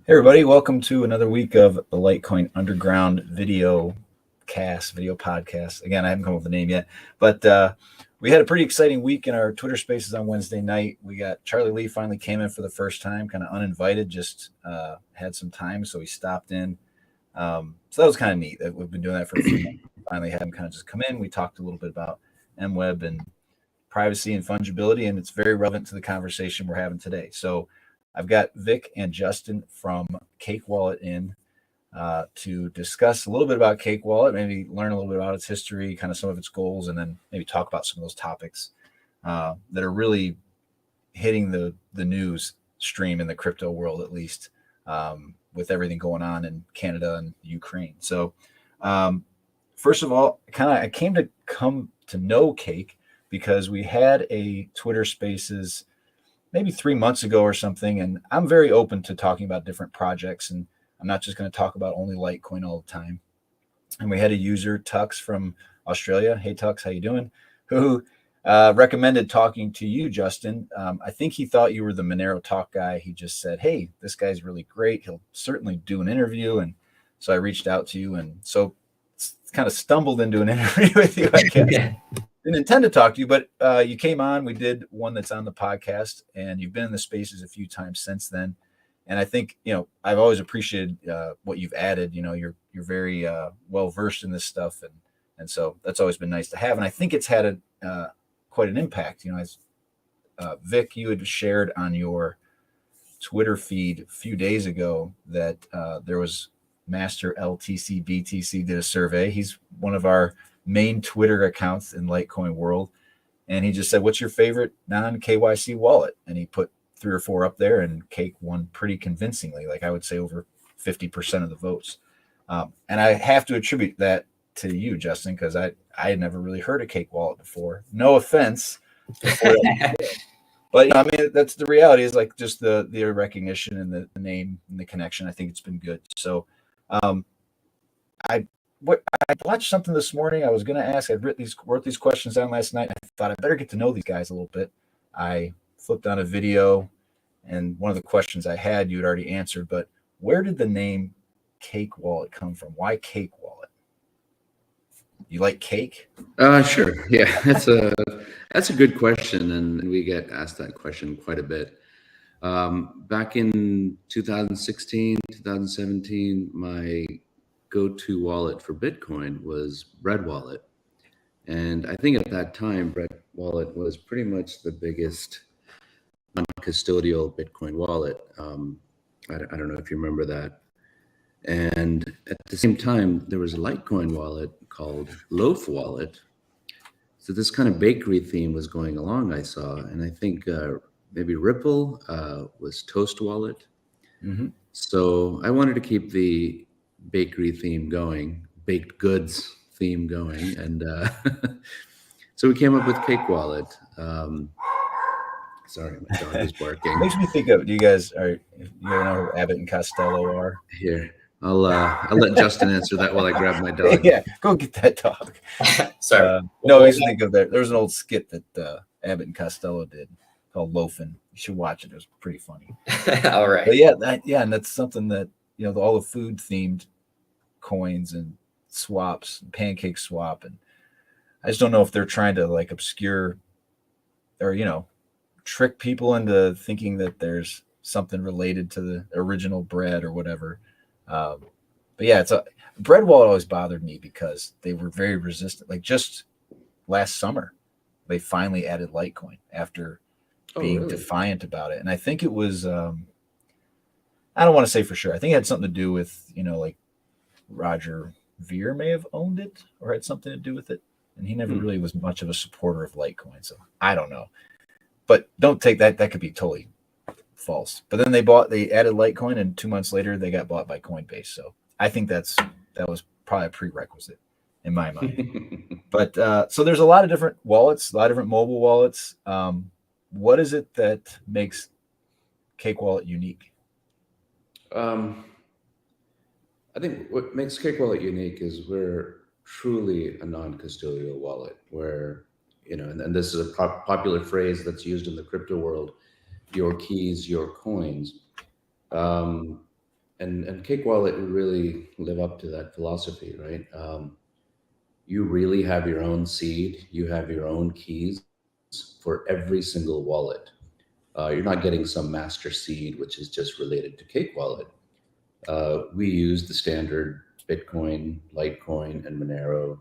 Hey everybody, welcome to another week of the Litecoin Underground video podcast. Again, I haven't come up with a name yet, but we had a pretty exciting week in our Twitter spaces on Wednesday night. We got Charlie Lee finally came in for the first time, kind of uninvited, just had some time, so he stopped in. So that was kind of neat. We've been doing that for a few months. Finally had him kind of just come in. We talked a little bit about MWeb and privacy and fungibility, and it's very relevant to the conversation we're having today. So I've got Vic and Justin from Cake Wallet in to discuss a little bit about Cake Wallet, maybe learn a little bit about its history, kind of some of its goals, and then maybe talk about some of those topics that are really hitting the news stream in the crypto world, at least with everything going on in Canada and Ukraine. So first of all, I came to know Cake because we had a Twitter Spaces maybe 3 months ago or something. And I'm very open to talking about different projects. And I'm not just going to talk about only Litecoin all the time. And we had a user, Tux from Australia. Hey, Tux, how you doing? Who recommended talking to you, Justin. I think he thought you were the Monero Talk guy. He just said, hey, this guy's really great. He'll certainly do an interview. And so I reached out to you. And so kind of stumbled into an interview with you, I guess. Yeah. Didn't intend to talk to you, but you came on. We did one that's on the podcast, and you've been in the spaces a few times since then. And I think, I've always appreciated what you've added. You're very well versed in this stuff, and so that's always been nice to have. And I think it's had quite an impact. As Vic, you had shared on your Twitter feed a few days ago that there was Master LTC BTC did a survey. He's one of our main Twitter accounts in Litecoin world. And he just said, what's your favorite non-KYC wallet? And he put 3 or 4 up there, and Cake won pretty convincingly. Like I would say over 50% of the votes. And I have to attribute that to you, Justin, because I had never really heard of Cake Wallet before. No offense. But that's the reality, is like just the recognition and the name and the connection. I think it's been good. So I watched something this morning. I was going to ask. I wrote these questions down last night. I thought I better get to know these guys a little bit. I flipped on a video, and one of the questions I had you had already answered. But where did the name Cake Wallet come from? Why Cake Wallet? You like cake? Sure. Yeah, that's a good question, and we get asked that question quite a bit. Back in 2016, 2017, my go-to wallet for Bitcoin was Bread Wallet. And I think at that time, Bread Wallet was pretty much the biggest non-custodial Bitcoin wallet. I don't know if you remember that. And at the same time, there was a Litecoin wallet called Loaf Wallet. So this kind of bakery theme was going along, I saw. And I think maybe Ripple was Toast Wallet. Mm-hmm. So I wanted to keep the bakery theme going, baked goods theme going, and so we came up with Cake Wallet. Sorry, my dog is barking. Makes me think of, you know who Abbott and Costello are? Here, I'll let Justin answer that while I grab my dog. Yeah, go get that dog. Sorry. No, I used to think of that. There was an old skit that Abbott and Costello did called Loafin'. You should watch it. It was pretty funny. All right. But yeah, and that's something that, all the food themed coins and swaps, and pancake swap, and I just don't know if they're trying to like obscure or trick people into thinking that there's something related to the original bread or whatever. But yeah, Bread Wallet always bothered me because they were very resistant. Like just last summer, they finally added Litecoin after being defiant about it, and I think it was I don't want to say for sure. I think it had something to do with like Roger Ver may have owned it or had something to do with it. And he never really was much of a supporter of Litecoin. So I don't know. But don't take that. That could be totally false. But then they added Litecoin, and 2 months later they got bought by Coinbase. So I think that was probably a prerequisite in my mind. But so there's a lot of different wallets, a lot of different mobile wallets. What is it that makes Cake Wallet unique? I think what makes Cake Wallet unique is we're truly a non-custodial wallet where, and this is a popular phrase that's used in the crypto world, your keys, your coins. And Cake Wallet would really live up to that philosophy, right? You really have your own seed, you have your own keys for every single wallet. You're not getting some master seed, which is just related to Cake Wallet. We use the standard Bitcoin, Litecoin, and Monero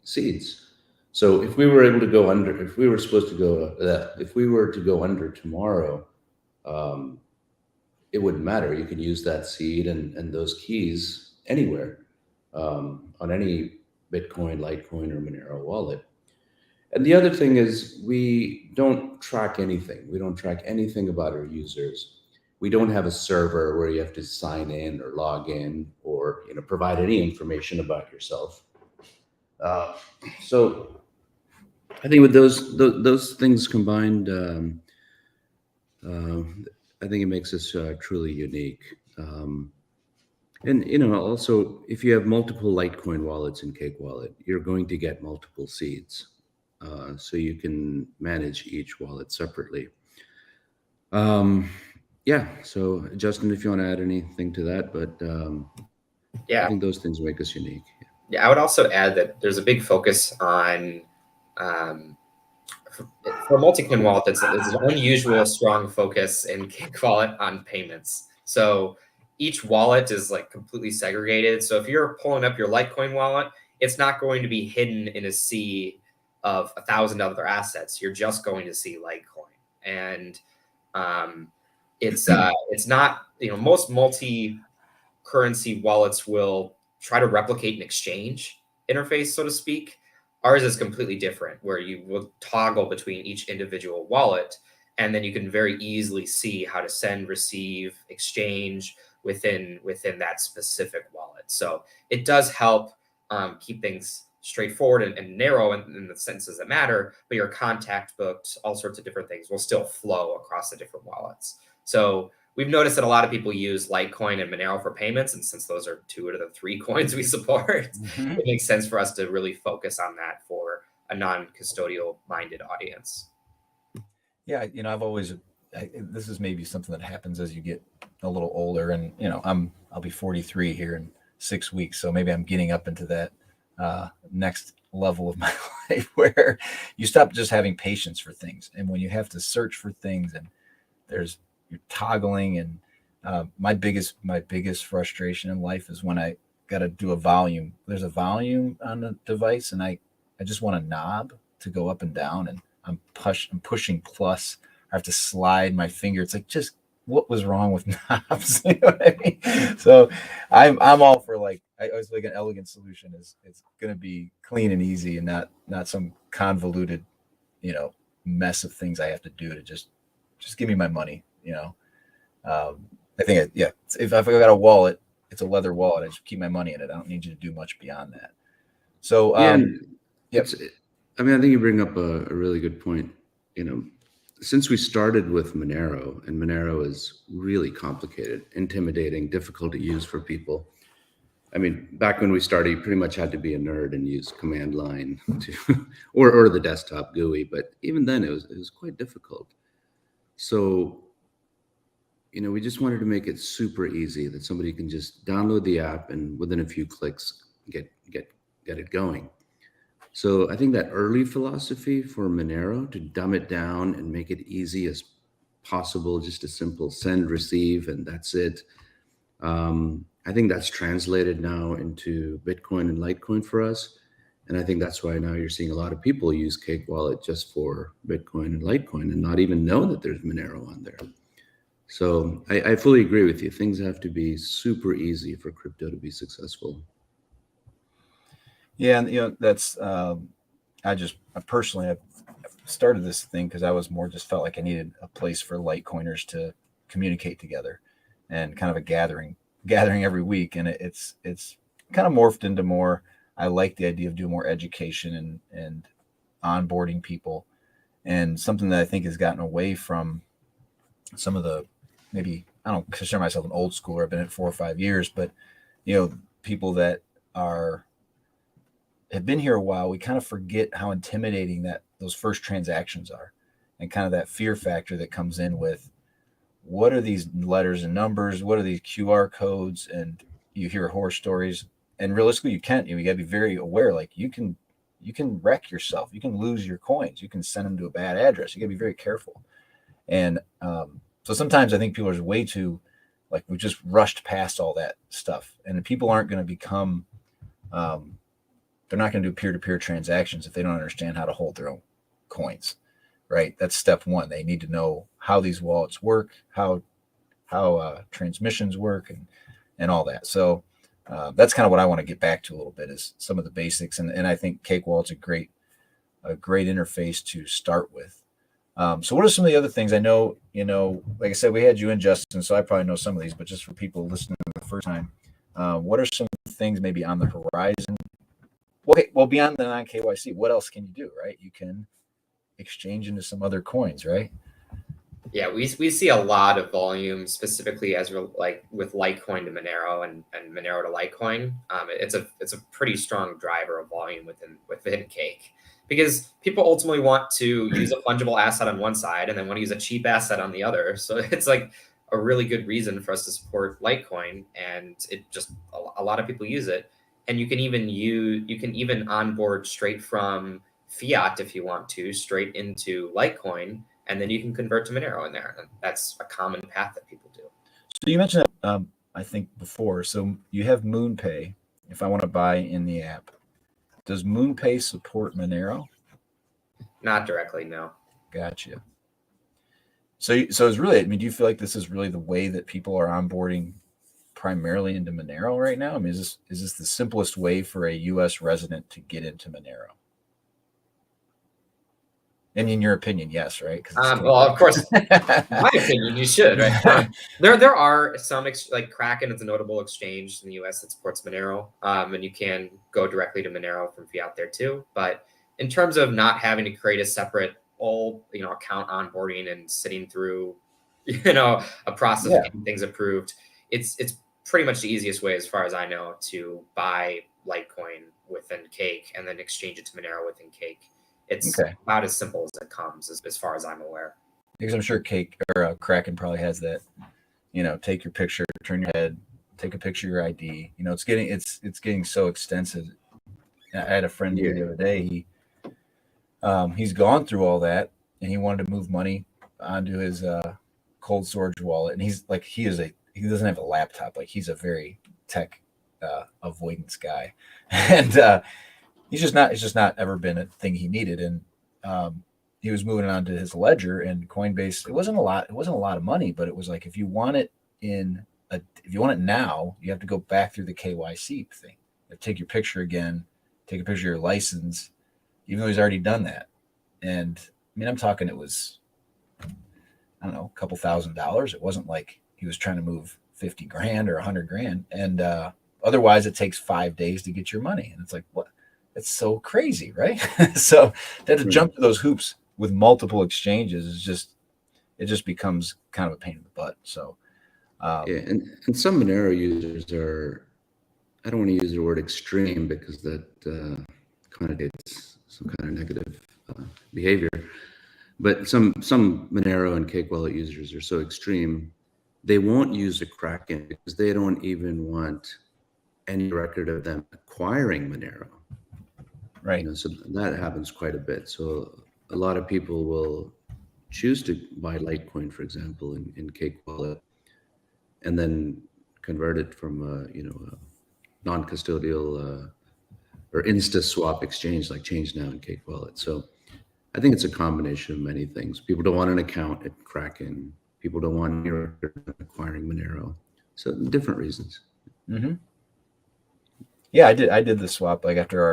seeds. So if we were able to go under, if we were supposed to go, if we were to go under tomorrow, um, it wouldn't matter. You can use that seed and those keys anywhere on any Bitcoin, Litecoin, or Monero wallet. And the other thing is we don't track anything. We don't track anything about our users. We don't have a server where you have to sign in or log in or provide any information about yourself. Uh, so I think with those things combined, uh, I think it makes us truly unique. And also, if you have multiple Litecoin wallets in Cake Wallet, you're going to get multiple seeds, so you can manage each wallet separately. Yeah. So, Justin, if you want to add anything to that, but I Yeah. think those things make us unique. Yeah. I would also add that there's a big focus on, for a multi-coin wallet, there's an unusual strong focus in Cake Wallet on payments. So each wallet is like completely segregated. So if you're pulling up your Litecoin wallet, it's not going to be hidden in a sea of 1,000 other assets. You're just going to see Litecoin. And it's not, most multi-currency wallets will try to replicate an exchange interface, so to speak. Ours is completely different, where you will toggle between each individual wallet, and then you can very easily see how to send, receive, exchange within that specific wallet. So it does help keep things straightforward and narrow in the senses that matter, but your contact books, all sorts of different things will still flow across the different wallets. So we've noticed that a lot of people use Litecoin and Monero for payments, and since those are two of the three coins we support, it makes sense for us to really focus on that for a non-custodial minded audience. Yeah, I've always this is maybe something that happens as you get a little older, and I'll be 43 here in 6 weeks, so maybe I'm getting up into that next level of my life where you stop just having patience for things, and when you have to search for things, and you're toggling, and my biggest frustration in life is when I got to do a volume. There's a volume on the device, and I just want a knob to go up and down, and I'm pushing plus. I have to slide my finger. It's like, just what was wrong with knobs? You know what I mean? So I'm all for, like, I always like an elegant solution is it's going to be clean and easy, and not some convoluted, mess of things I have to do to just give me my money. I think if I've got a wallet, it's a leather wallet. I just keep my money in it. I don't need you to do much beyond that. So Yeah, yep. I mean, I think you bring up a really good point. Since we started with Monero, and Monero is really complicated, intimidating, difficult to use for people. I mean, back when we started, you pretty much had to be a nerd and use command line to, or the desktop GUI. But even then, it was quite difficult. So, we just wanted to make it super easy that somebody can just download the app and within a few clicks get it going. So I think that early philosophy for Monero, to dumb it down and make it easy as possible, just a simple send, receive, and that's it. I think that's translated now into Bitcoin and Litecoin for us. And I think that's why now you're seeing a lot of people use Cake Wallet just for Bitcoin and Litecoin and not even know that there's Monero on there. So I fully agree with you. Things have to be super easy for crypto to be successful. Yeah, and that's I personally I've started this thing because I was more just felt like I needed a place for Litecoiners to communicate together, and kind of a gathering every week, and it's kind of morphed into more. I like the idea of doing more education and onboarding people, and something that I think has gotten away from some of the, maybe I don't consider myself an old schooler. I've been at 4 or 5 years, but people that have been here a while, we kind of forget how intimidating that those first transactions are, and kind of that fear factor that comes in with, what are these letters and numbers? What are these QR codes? And you hear horror stories. And realistically, you got to be very aware. Like you can wreck yourself. You can lose your coins. You can send them to a bad address. You got to be very careful. And so sometimes I think people are way too, like, we just rushed past all that stuff. And people aren't going to become, they're not going to do peer-to-peer transactions if they don't understand how to hold their own coins, right? That's step one. They need to know how these wallets work, how transmissions work, and all that. So that's kind of what I want to get back to a little bit, is some of the basics. And I think Cake Wallet's a great interface to start with. So what are some of the other things? I know, like I said, we had you and Justin, so I probably know some of these, but just for people listening the first time, what are some things maybe on the horizon? Well, beyond the non-KYC, what else can you do, right? You can exchange into some other coins, right? Yeah, we see a lot of volume, specifically as we're like with Litecoin to Monero and Monero to Litecoin. It's a pretty strong driver of volume within Cake, because people ultimately want to use a fungible asset on one side and then want to use a cheap asset on the other. So it's like a really good reason for us to support Litecoin, and it just a lot of people use it. And you can even onboard straight from fiat if you want to, straight into Litecoin, and then you can convert to Monero in there. And that's a common path that people do. So you mentioned that, I think before. So you have MoonPay. If I want to buy in the app, does MoonPay support Monero? Not directly, no. Gotcha. So it's really, I mean, do you feel like this is really the way that people are onboarding primarily into Monero right now? I mean, is this the simplest way for a U.S. resident to get into Monero? And in your opinion, yes, right? Well, of course, in my opinion, you should, right? There are some like Kraken is a notable exchange in the U.S. that supports Monero, and you can go directly to Monero from fiat there too. But in terms of not having to create a separate account onboarding and sitting through, a process of getting things approved, it's pretty much the easiest way, as far as I know, to buy Litecoin within Cake and then exchange it to Monero within Cake. It's about as simple as it comes, as far as I'm aware. Because I'm sure Cake or Kraken probably has that, take your picture, turn your head, take a picture of your ID. It's getting so extensive. I had a friend here the other day. He's gone through all that, and he wanted to move money onto his cold storage wallet. And he's like, he doesn't have a laptop. Like, he's a very tech avoidance guy, and it's just not ever been a thing he needed. And he was moving on to his ledger, and Coinbase, it wasn't a lot of money, but it was like, if you want it now, you have to go back through the KYC thing. You have to take your picture again, take a picture of your license, even though he's already done that. And I mean, I'm talking, it was, I don't know, a couple $1,000s. It wasn't like he was trying to move 50 grand or 100 grand. And otherwise it takes 5 days to get your money. And it's like, what? It's so crazy, right? So to jump to those hoops with multiple exchanges it just becomes kind of a pain in the butt. So and some Monero users are, I don't want to use the word extreme because that connotates some kind of negative behavior, but some Monero and Cake Wallet users are so extreme, they won't use a Kraken because they don't even want any record of them acquiring Monero. Right. So that happens quite a bit. So a lot of people will choose to buy Litecoin, for example, in Cake Wallet, and then convert it from a non-custodial or Insta swap exchange like Change Now and Cake Wallet. So I think it's a combination of many things. People don't want an account at Kraken. People don't want any record of acquiring Monero. So different reasons. Mm-hmm. Yeah, I did the swap like after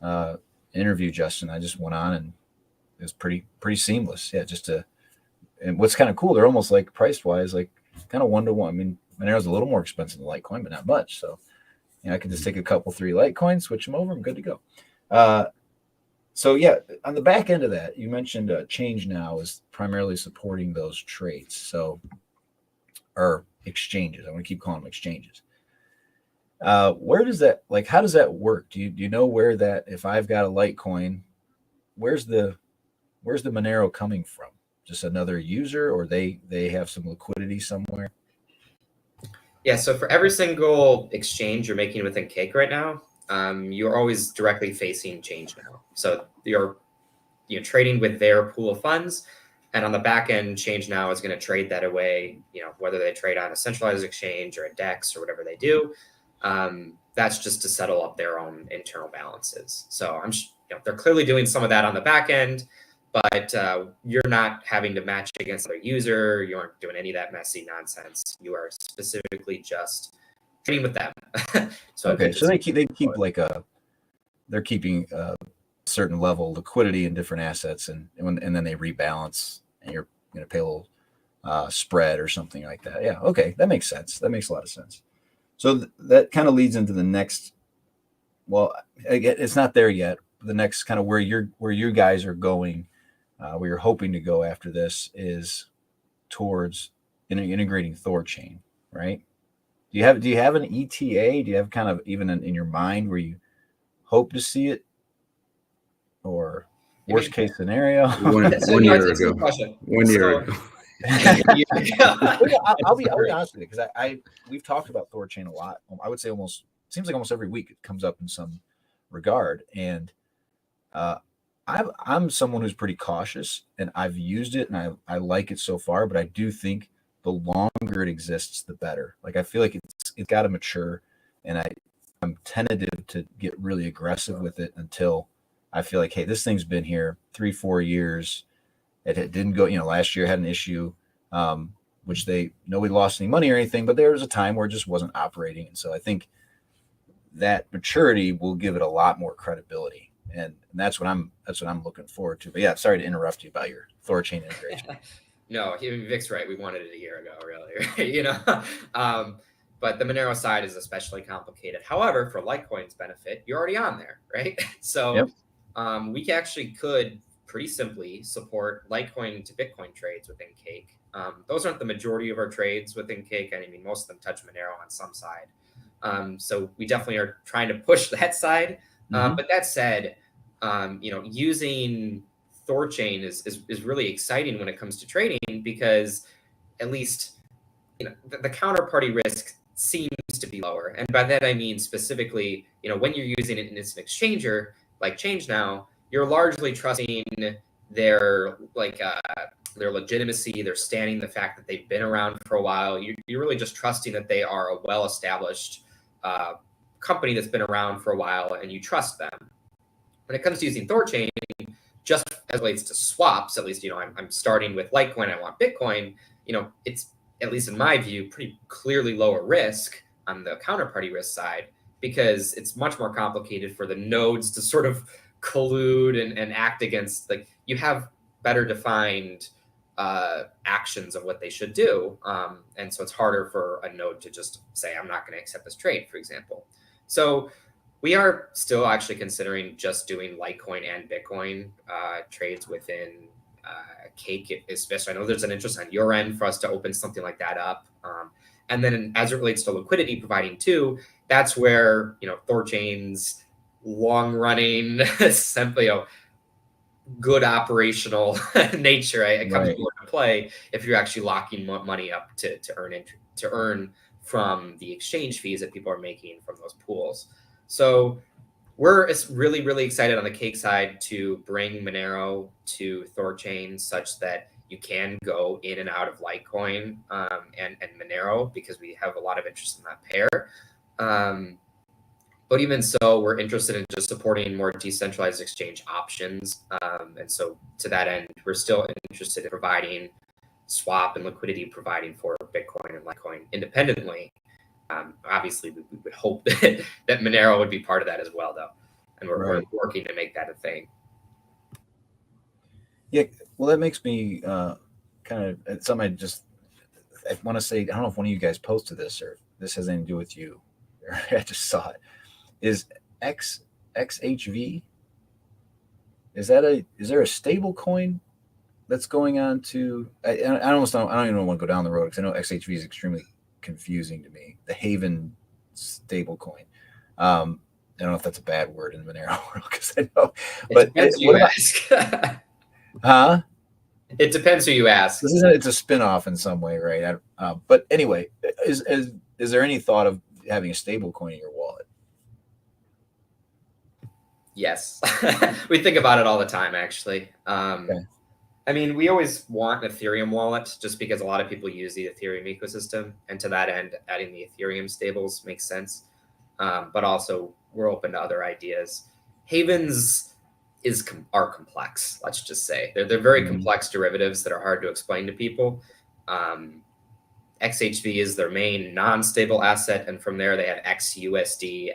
our interview, Justin. I just went on, and it was pretty seamless. Yeah, and what's kind of cool, they're almost like price wise, like kind of 1-to-1. I mean, Monero's a little more expensive than Litecoin, but not much. So I can just take a couple, 3 Litecoins, switch them over, I'm good to go. So yeah, on the back end of that, you mentioned Change Now is primarily supporting those trades. So, or exchanges. I want to keep calling them exchanges. Where does that, like, how does that work? Do you know where that, if I've got a Litecoin, where's the Monero coming from just another user, or they have some liquidity somewhere? Yeah, so for every single exchange you're making within Cake right now, you're always directly facing change now. So you're trading with their pool of funds, and on the back end, Change Now is going to trade that away. Whether they trade on a centralized exchange or a DEX or whatever they do, that's just to settle up their own internal balances. So they're clearly doing some of that on the back end, but you're not having to match against another user. You aren't doing any of that messy nonsense. You are specifically just trading with them. So they keep like they're keeping a certain level of liquidity in different assets, and then they rebalance, and you're going to pay a little spread or something like that. Yeah, okay, that makes sense. That makes a lot of sense. So that kind of leads into the next. Well, again, it's not there yet. The next kind of where you guys are going, where you're hoping to go after this, is towards integrating ThorChain, right? Do you have an ETA? Do you have kind of even in your mind where you hope to see it, or worst case scenario? One year ago. 1 year ago. I'll be honest with you, because we've talked about ThorChain a lot. I would say seems like almost every week it comes up in some regard, and I'm someone who's pretty cautious, and I've used it and I like it so far, but I do think the longer it exists, the better. Like, I feel like it's got to mature, and I'm tentative to get really aggressive with it until I feel like, hey, this thing's been here 3-4 years. It didn't go, last year had an issue, which nobody lost any money or anything, but there was a time where it just wasn't operating. And so I think that maturity will give it a lot more credibility. And that's what I'm looking forward to. But yeah, sorry to interrupt you about your ThorChain integration. No, Vic's right. We wanted it a year ago, really, but the Monero side is especially complicated. However, for Litecoin's benefit, you're already on there, right? So yep. We actually could pretty simply support Litecoin to Bitcoin trades within Cake. Those aren't the majority of our trades within Cake. I mean, most of them touch Monero on some side. So we definitely are trying to push that side. But that said, using ThorChain is really exciting when it comes to trading, because at least the counterparty risk seems to be lower. And by that I mean specifically, when you're using it in an exchanger like Change Now, you're largely trusting their legitimacy, their standing, the fact that they've been around for a while. You're really just trusting that they are a well-established company that's been around for a while, and you trust them. When it comes to using ThorChain, just as relates to swaps, at least, I'm starting with Litecoin, I want Bitcoin, it's, at least in my view, pretty clearly lower risk on the counterparty risk side, because it's much more complicated for the nodes to sort of collude and act against, like, you have better defined actions of what they should do. And so it's harder for a node to just say, I'm not going to accept this trade, for example. So we are still actually considering just doing Litecoin and Bitcoin trades within Cake, especially. I know there's an interest on your end for us to open something like that up. And then as it relates to liquidity providing too, that's where, ThorChain's long-running, simply good operational nature, it comes more into play if you're actually locking money up to earn from the exchange fees that people are making from those pools. So we're really, really excited on the Cake side to bring Monero to ThorChain, such that you can go in and out of Litecoin and Monero, because we have a lot of interest in that pair. But even so, we're interested in just supporting more decentralized exchange options. And so to that end, we're still interested in providing swap and liquidity providing for Bitcoin and Litecoin independently. Obviously, we would hope that Monero would be part of that as well, though. And we're working to make that a thing. Yeah, well, that makes me kind of something I want to say. I don't know if one of you guys posted this, or this has anything to do with you. I just saw it. Is XHV? Is there a stable coin that's going on to? I don't even want to go down the road, because I know XHV is extremely confusing to me. The Haven stable coin. I don't know if that's a bad word in the Monero world, because I know. But what about, huh? It depends who you ask. It's a spin-off in some way, right? But anyway, is there any thought of having a stable coin in your wallet? Yes. We think about it all the time, actually. Okay. I mean, we always want an Ethereum wallet just because a lot of people use the Ethereum ecosystem. And to that end, adding the Ethereum stables makes sense. But also, we're open to other ideas. Havens are complex, let's just say. They're very complex derivatives that are hard to explain to people. XHV is their main non-stable asset, and from there they have XUSD,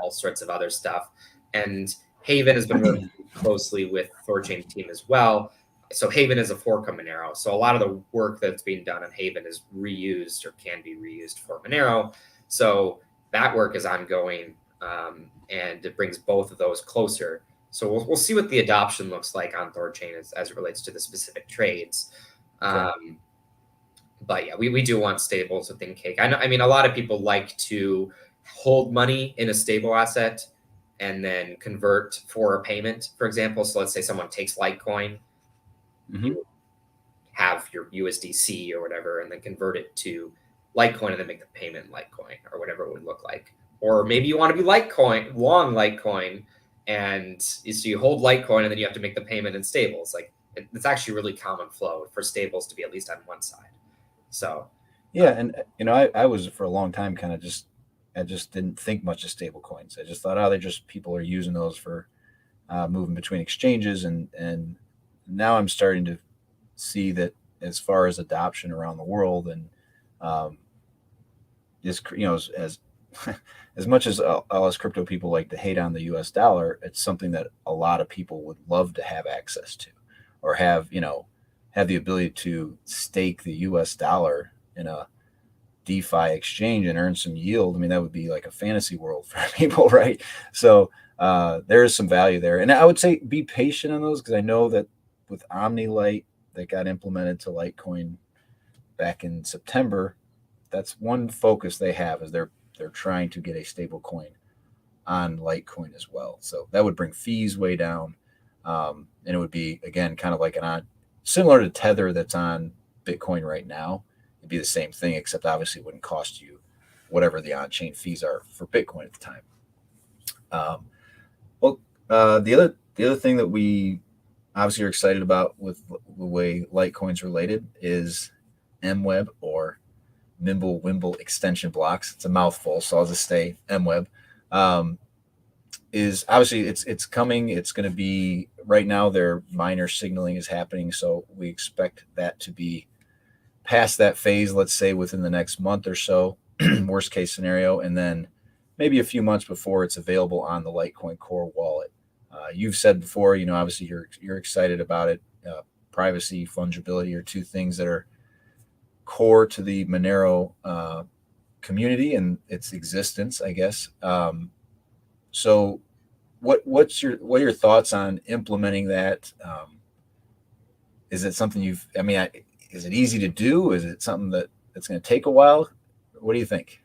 all sorts of other stuff. And Haven has been working closely with Thorchain team as well. So Haven is a fork of Monero. So a lot of the work that's being done on Haven is reused or can be reused for Monero. So that work is ongoing, and it brings both of those closer. So we'll see what the adoption looks like on Thorchain as it relates to the specific trades. But yeah, we do want stables within Cake. I mean, a lot of people like to hold money in a stable asset and then convert for a payment, for example. So let's say someone takes Litecoin, you have your USDC or whatever, and then convert it to Litecoin and then make the payment in Litecoin or whatever it would look like. Or maybe you want to be Litecoin, long Litecoin, and so you hold Litecoin and then you have to make the payment in stables. Like it's actually really common flow for stables to be at least on one side. So yeah, and I was for a long time kind of I just didn't think much of stable coins. I just thought, oh, they're just people are using those for moving between exchanges, and now I'm starting to see that as far as adoption around the world, and as as much as all us crypto people like to hate on the U.S. dollar, it's something that a lot of people would love to have access to, or have the ability to stake the U.S. dollar in a DeFi exchange and earn some yield. I mean, that would be like a fantasy world for people, right? So there is some value there. And I would say be patient on those, because I know that with OmniLite that got implemented to Litecoin back in September, that's one focus they have, is they're trying to get a stable coin on Litecoin as well. So that would bring fees way down. And it would be, again, kind of like similar to Tether that's on Bitcoin right now. It'd be the same thing, except obviously it wouldn't cost you whatever the on-chain fees are for Bitcoin at the time. The other thing that we obviously are excited about with the way Litecoin's related is MWeb, or Mimble Wimble extension blocks. It's a mouthful, so I'll just say MWeb. Is obviously it's coming. It's going to be, right now their miner signaling is happening, so we expect that to be past that phase, let's say within the next month or so, worst case scenario, and then maybe a few months before it's available on the Litecoin Core wallet. You've said before, obviously you're excited about it. Privacy, fungibility are two things that are core to the Monero community and its existence, I guess. So what are your thoughts on implementing that? Is it something is it easy to do? Is it something that's going to take a while? What do you think?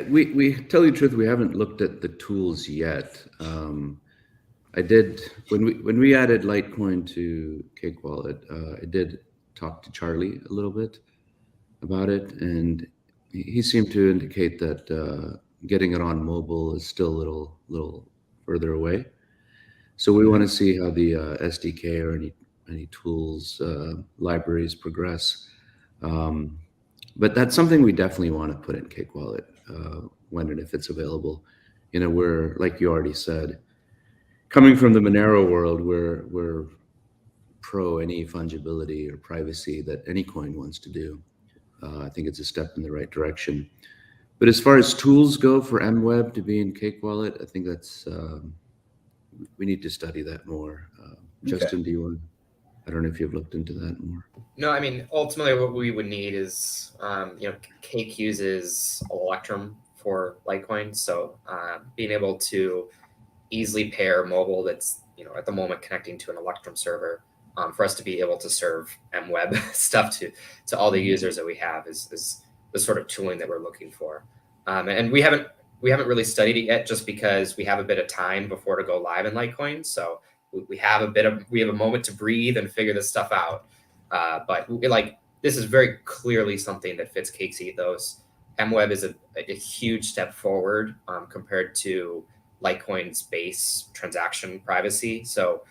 We tell you the truth, we haven't looked at the tools yet. I did when we added Litecoin to Cake Wallet. I did talk to Charlie a little bit about it, and he seemed to indicate that getting it on mobile is still a little further away. So we want to see how the SDK or any tools libraries progress. But that's something we definitely want to put in Cake Wallet when and if it's available. We're, like you already said, coming from the Monero world, we're pro any fungibility or privacy that any coin wants to do. I think it's a step in the right direction. But as far as tools go for MWeb to be in Cake Wallet, I think that's we need to study that more. Justin, do you want? I don't know if you've looked into that more. No, I mean, ultimately what we would need is, Cake uses Electrum for Litecoin. So being able to easily pair mobile that's, at the moment connecting to an Electrum server, for us to be able to serve MWeb stuff to all the users that we have is the sort of tooling that we're looking for. And we haven't we haven't really studied it yet, just because we have a bit of time before to go live in Litecoin. So we have a moment to breathe and figure this stuff out. But this is very clearly something that fits Cake's ethos. MWeb is a huge step forward compared to Litecoin's base transaction privacy. So,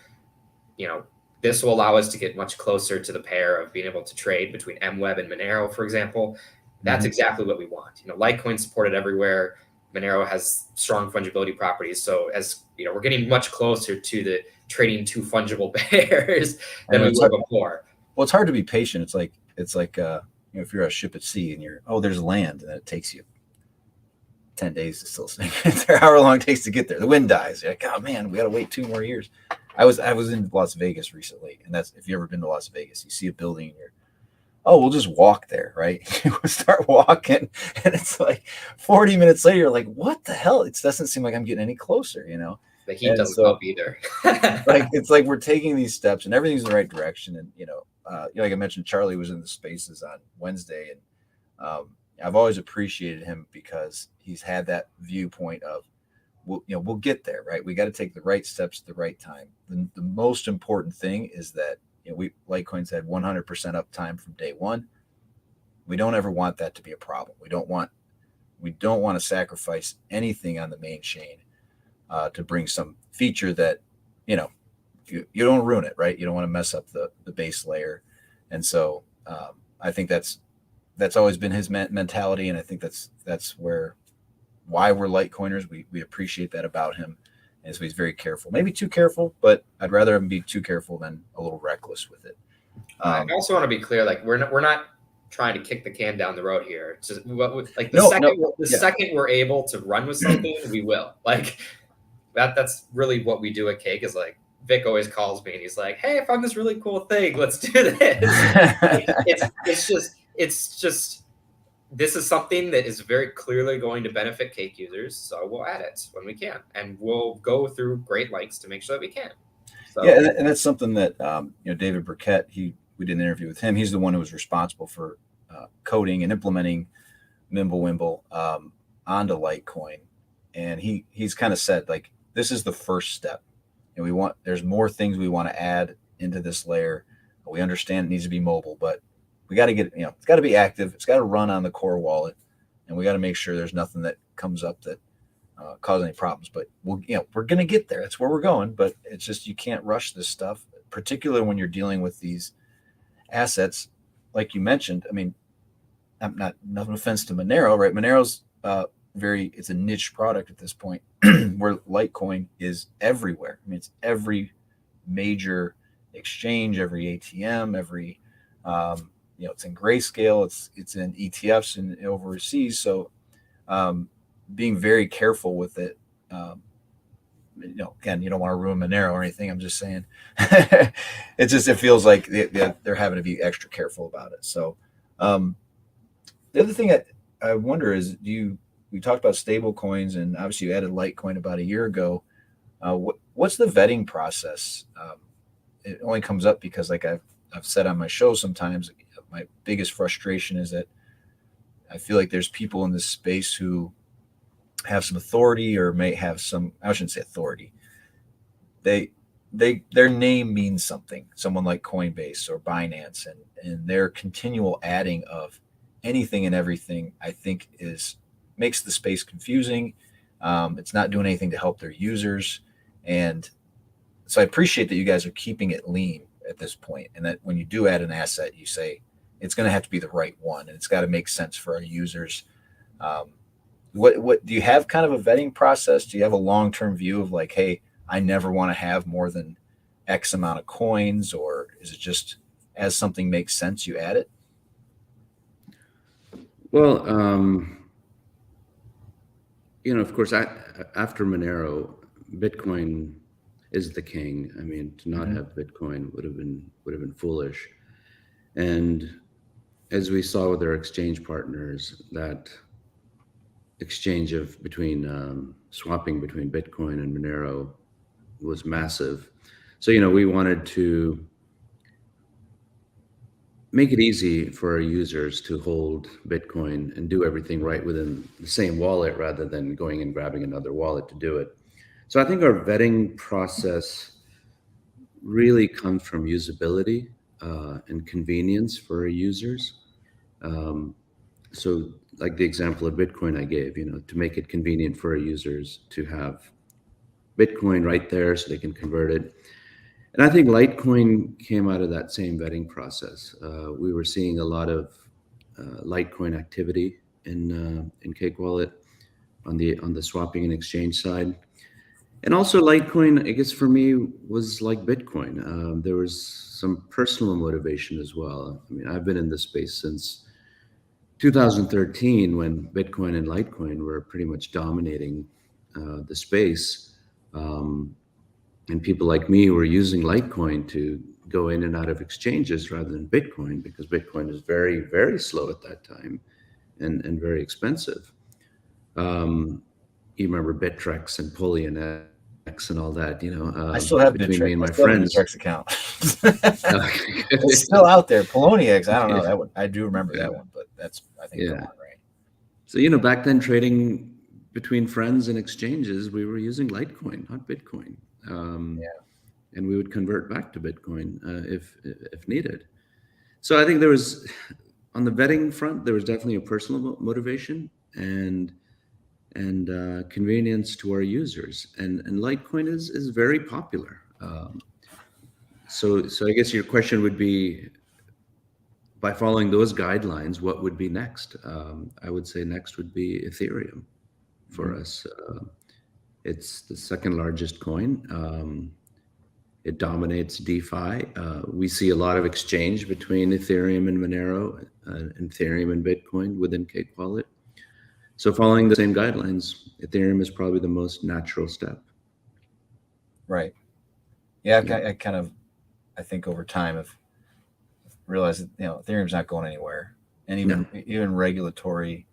this will allow us to get much closer to the pair of being able to trade between MWeb and Monero, for example. That's exactly what we want. Litecoin supported everywhere. Monero has strong fungibility properties. So as we're getting much closer to the trading two fungible pairs than we were before. Well, it's hard to be patient. It's like if you're a ship at sea and there's land, and then it takes you 10 days to still sink there, however long it takes to get there. The wind dies. You're like, oh man, we got to wait 2 more years. I was in Las Vegas recently, and that's, if you've ever been to Las Vegas, you see a building and we'll just walk there, right? You start walking, and it's like 40 minutes later, you're like, what the hell? It doesn't seem like I'm getting any closer, The heat doesn't help either. It's like we're taking these steps, and everything's in the right direction. And like I mentioned, Charlie was in the spaces on Wednesday, and I've always appreciated him because he's had that viewpoint of, we'll get there, right? We got to take the right steps at the right time. The most important thing is that Litecoin's had 100% uptime from day one. We don't ever want that to be a problem. We don't want to sacrifice anything on the main chain to bring some feature that you don't ruin it, right? You don't want to mess up the base layer. And so I think that's always been his mentality, and I think that's why we're Litecoiners. We appreciate that about him. And so he's very careful, maybe too careful, but I'd rather him be too careful than a little reckless with it. I also want to be clear, we're not trying to kick the can down the road here. It's just the second we're able to run with something, we will. That's really what we do at Cake. Is Vic always calls me and he's like, "Hey, I found this really cool thing. Let's do this." It's just. This is something that is very clearly going to benefit Cake users, so we'll add it when we can, and we'll go through great lengths to make sure that we can. So, yeah, and that's something that David Burkett, we did an interview with him. He's the one who was responsible for coding and implementing Mimblewimble onto Litecoin, and he's kind of said this is the first step, and there's more things we want to add into this layer. We understand it needs to be mobile, but we got to get it's got to be active. It's got to run on the core wallet, and we got to make sure there's nothing that comes up that cause any problems. But we're going to get there. That's where we're going. But it's just, you can't rush this stuff, particularly when you're dealing with these assets, like you mentioned. I mean, I'm nothing offense to Monero, right? Monero's it's a niche product at this point, where Litecoin is everywhere. I mean, it's every major exchange, every ATM, every it's in Grayscale, it's in ETFs and overseas. So being very careful with it. Again, you don't want to ruin Monero or anything. I'm just saying it feels like they're having to be extra careful about it. So the other thing I wonder is, we talked about stable coins, and obviously you added Litecoin about a year ago. What's the vetting process? It only comes up because, like I've said on my show sometimes, my biggest frustration is that I feel like there's people in this space who have some authority, or may have some, I shouldn't say authority. Their name means something. Someone like Coinbase or Binance, and their continual adding of anything and everything, I think makes the space confusing. It's not doing anything to help their users. And so I appreciate that you guys are keeping it lean at this point, and that when you do add an asset, you say it's going to have to be the right one, and it's got to make sense for our users. What do you have kind of a vetting process? Do you have a long-term view of hey, I never want to have more than X amount of coins, or is it just as something makes sense, you add it? Well, of course, after Monero, Bitcoin is the king. I mean, to not have Bitcoin would have been foolish. And as we saw with our exchange partners, that exchange between swapping between Bitcoin and Monero was massive. So we wanted to make it easy for our users to hold Bitcoin and do everything right within the same wallet rather than going and grabbing another wallet to do it. So I think our vetting process really comes from usability and convenience for our users. Um, so like the example of Bitcoin I gave, to make it convenient for our users to have Bitcoin right there so they can convert it. And I think Litecoin came out of that same vetting process. We were seeing a lot of Litecoin activity in Cake Wallet on the swapping and exchange side, and also Litecoin. I guess for me was like Bitcoin. There was some personal motivation as well. I mean, I've been in this space since 2013 when Bitcoin and Litecoin were pretty much dominating the space. And people like me were using Litecoin to go in and out of exchanges rather than Bitcoin because Bitcoin is very, very slow at that time and very expensive. You remember Bittrex and Pullion X and all that, I still have between Bittrex. me and my I still have a friends. Bittrex account. It's still out there. Poloniex, I don't know that one. I do remember that one, but that's I think gone, right? So back then trading between friends and exchanges, we were using Litecoin, not Bitcoin. And we would convert back to Bitcoin if needed. So I think there was, on the vetting front, there was definitely a personal motivation and convenience to our users. And Litecoin is very popular. So I guess your question would be, by following those guidelines, what would be next? I would say next would be Ethereum for us. It's the second largest coin. It dominates DeFi. We see a lot of exchange between Ethereum and Monero, and Ethereum and Bitcoin within Cake Wallet. So following the same guidelines, Ethereum is probably the most natural step. Right. Yeah, I think over time I've realized that Ethereum's not going anywhere, and even regulatory,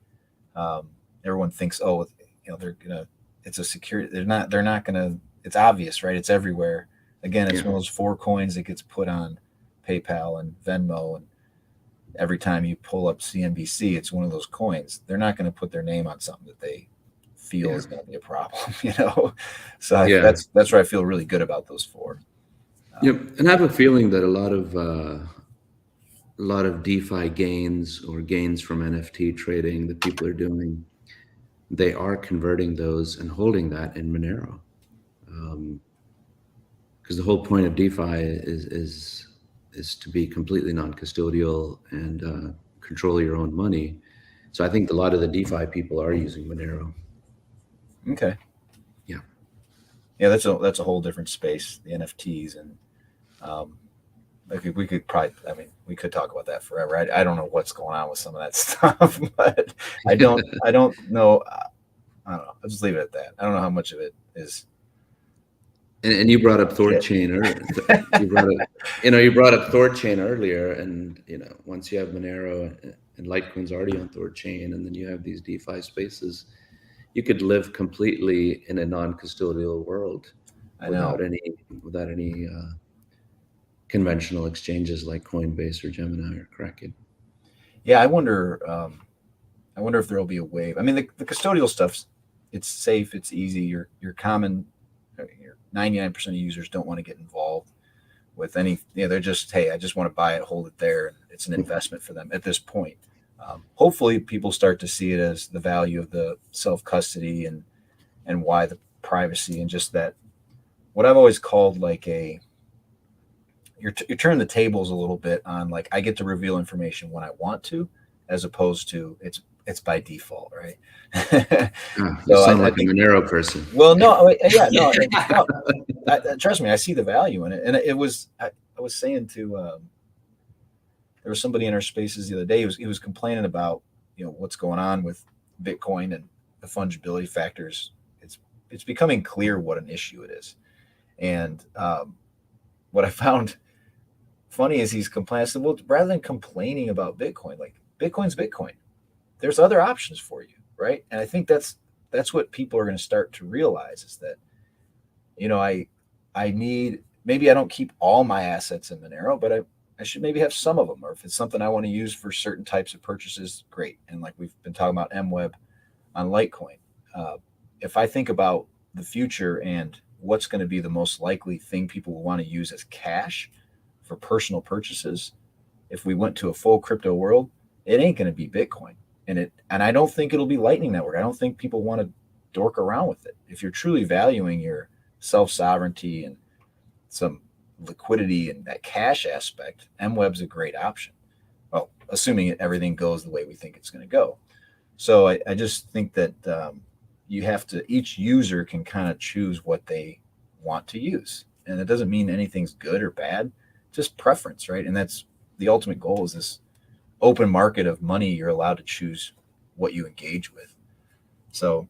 everyone thinks, they're gonna, it's a security. They're not gonna. It's obvious, right? It's everywhere. Again, it's one of those 4 coins that gets put on PayPal and Venmo, and every time you pull up CNBC, it's one of those coins. They're not going to put their name on something that they feel is going to be a problem, So that's where I feel really good about those 4. And I have a feeling that a lot of DeFi gains or gains from NFT trading that people are doing, they are converting those and holding that in Monero. Because the whole point of DeFi is to be completely non-custodial and control your own money. So I think a lot of the DeFi people are using Monero. Okay. Yeah, that's a whole different space, the NFTs, and we could probably, we could talk about that forever. I don't know what's going on with some of that stuff, but I don't know. I don't know. I'll just leave it at that. I don't know how much of it is. And you brought up ThorChain earlier. You brought up ThorChain earlier, and once you have Monero and Litecoin's already on ThorChain, and then you have these DeFi spaces, you could live completely in a non-custodial world without any conventional exchanges like Coinbase or Gemini or Kraken. Yeah, I wonder if there will be a wave. I mean, the custodial stuff's, it's safe, it's easy. Your 99% of users don't want to get involved with any. They're just, hey, I just want to buy it, hold it there. It's an investment for them at this point. Hopefully, people start to see it as the value of the self-custody and why the privacy and just that. What I've always called like you're turning the tables a little bit on, like, I get to reveal information when I want to, as opposed to it's by default, right? You sound like a Monero person. Well, no, trust me, I see the value in it, and I was saying to there was somebody in our spaces the other day. He was complaining about what's going on with Bitcoin and the fungibility factors. It's becoming clear what an issue it is, and what I found funny is he's complaining. I said, well, rather than complaining about Bitcoin, like, Bitcoin's Bitcoin. There's other options for you, right? And I think that's what people are going to start to realize is that, I need, maybe I don't keep all my assets in Monero, but I should maybe have some of them, or if it's something I want to use for certain types of purchases, great. And like we've been talking about MWeb on Litecoin, if I think about the future and what's going to be the most likely thing people will want to use as cash for personal purchases, if we went to a full crypto world, it ain't going to be Bitcoin. And I don't think it'll be Lightning Network. I don't think people want to dork around with it. If you're truly valuing your self-sovereignty and some liquidity and that cash aspect, MWeb's a great option. Well, assuming everything goes the way we think it's going to go. So I just think that you have to, each user can kind of choose what they want to use. And it doesn't mean anything's good or bad, just preference, right? And that's the ultimate goal, is this open market of money. You're allowed to choose what you engage with. So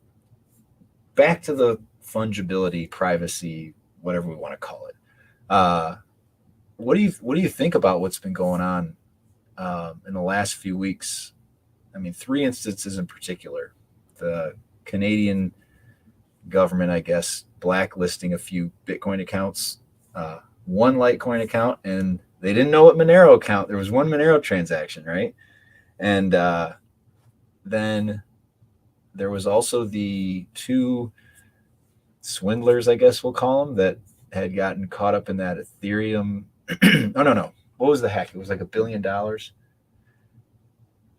back to the fungibility, privacy, whatever we want to call it. What do you think about what's been going on in the last few weeks? I mean, 3 instances in particular. The Canadian government, I guess, blacklisting a few Bitcoin accounts, one Litecoin account, and they didn't know what Monero account. There was one Monero transaction, right? And then there was also the 2 swindlers, I guess we'll call them, that had gotten caught up in that Ethereum. Oh, no. What was the hack? It was like $1 billion. No,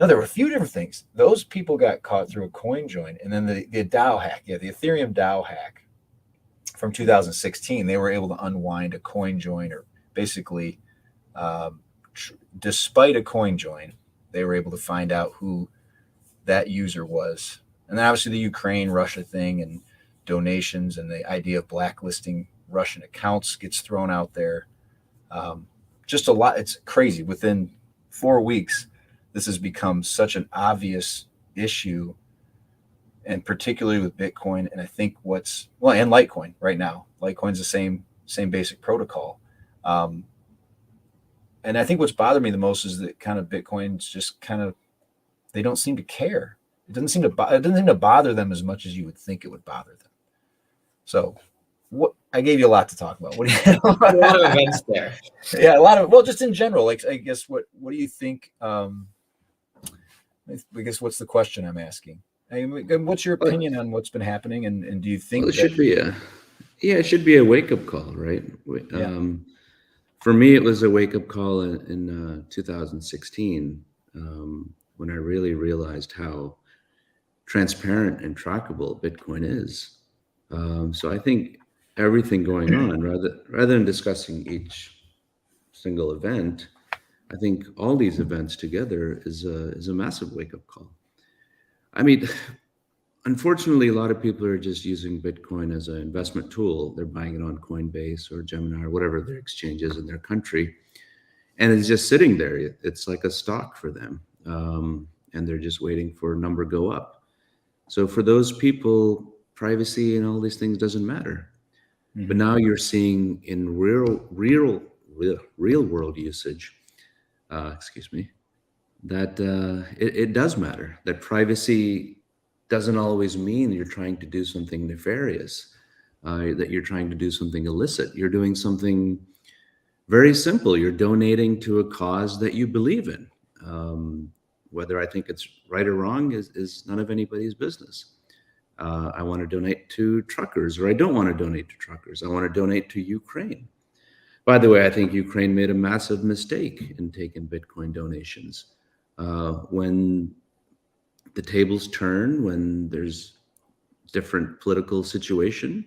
there were a few different things. Those people got caught through a coin join, and then the DAO hack, the Ethereum DAO hack from 2016, they were able to unwind a coin join, or basically, despite a coin join, they were able to find out who that user was. And then obviously the Ukraine-Russia thing and donations and the idea of blacklisting Russian accounts gets thrown out there. Just a lot. It's crazy. Within 4 weeks, this has become such an obvious issue, and particularly with Bitcoin. And I think and Litecoin right now. Litecoin's the same basic protocol. And I think what's bothered me the most is that kind of Bitcoin's just kind of, they don't seem to care. It doesn't seem to bother them as much as you would think it would bother them. So I gave you a lot to talk about. What do you a lot of events there. Yeah, a lot of, well, just in general, like, I guess what do you think? I guess what's the question I'm asking? I mean, what's your opinion on what's been happening, and do you think it should be a wake-up call, right? Yeah. For me, it was a wake-up call in 2016 when I really realized how transparent and trackable Bitcoin is. So I think everything going on, rather than discussing each single event, I think all these events together is a massive wake-up call. I mean, unfortunately, a lot of people are just using Bitcoin as an investment tool. They're buying it on Coinbase or Gemini or whatever their exchange is in their country, and it's just sitting there. It's like a stock for them, and they're just waiting for a number go up. So for those people, privacy and all these things doesn't matter. Mm-hmm. But now you're seeing in real world usage, that it does matter. That privacy doesn't always mean you're trying to do something nefarious, that you're trying to do something illicit. You're doing something very simple. You're donating to a cause that you believe in. Whether I think it's right or wrong is none of anybody's business. I want to donate to truckers, or I don't want to donate to truckers. I want to donate to Ukraine. By the way, I think Ukraine made a massive mistake in taking Bitcoin donations. When the tables turn, when there's different political situation,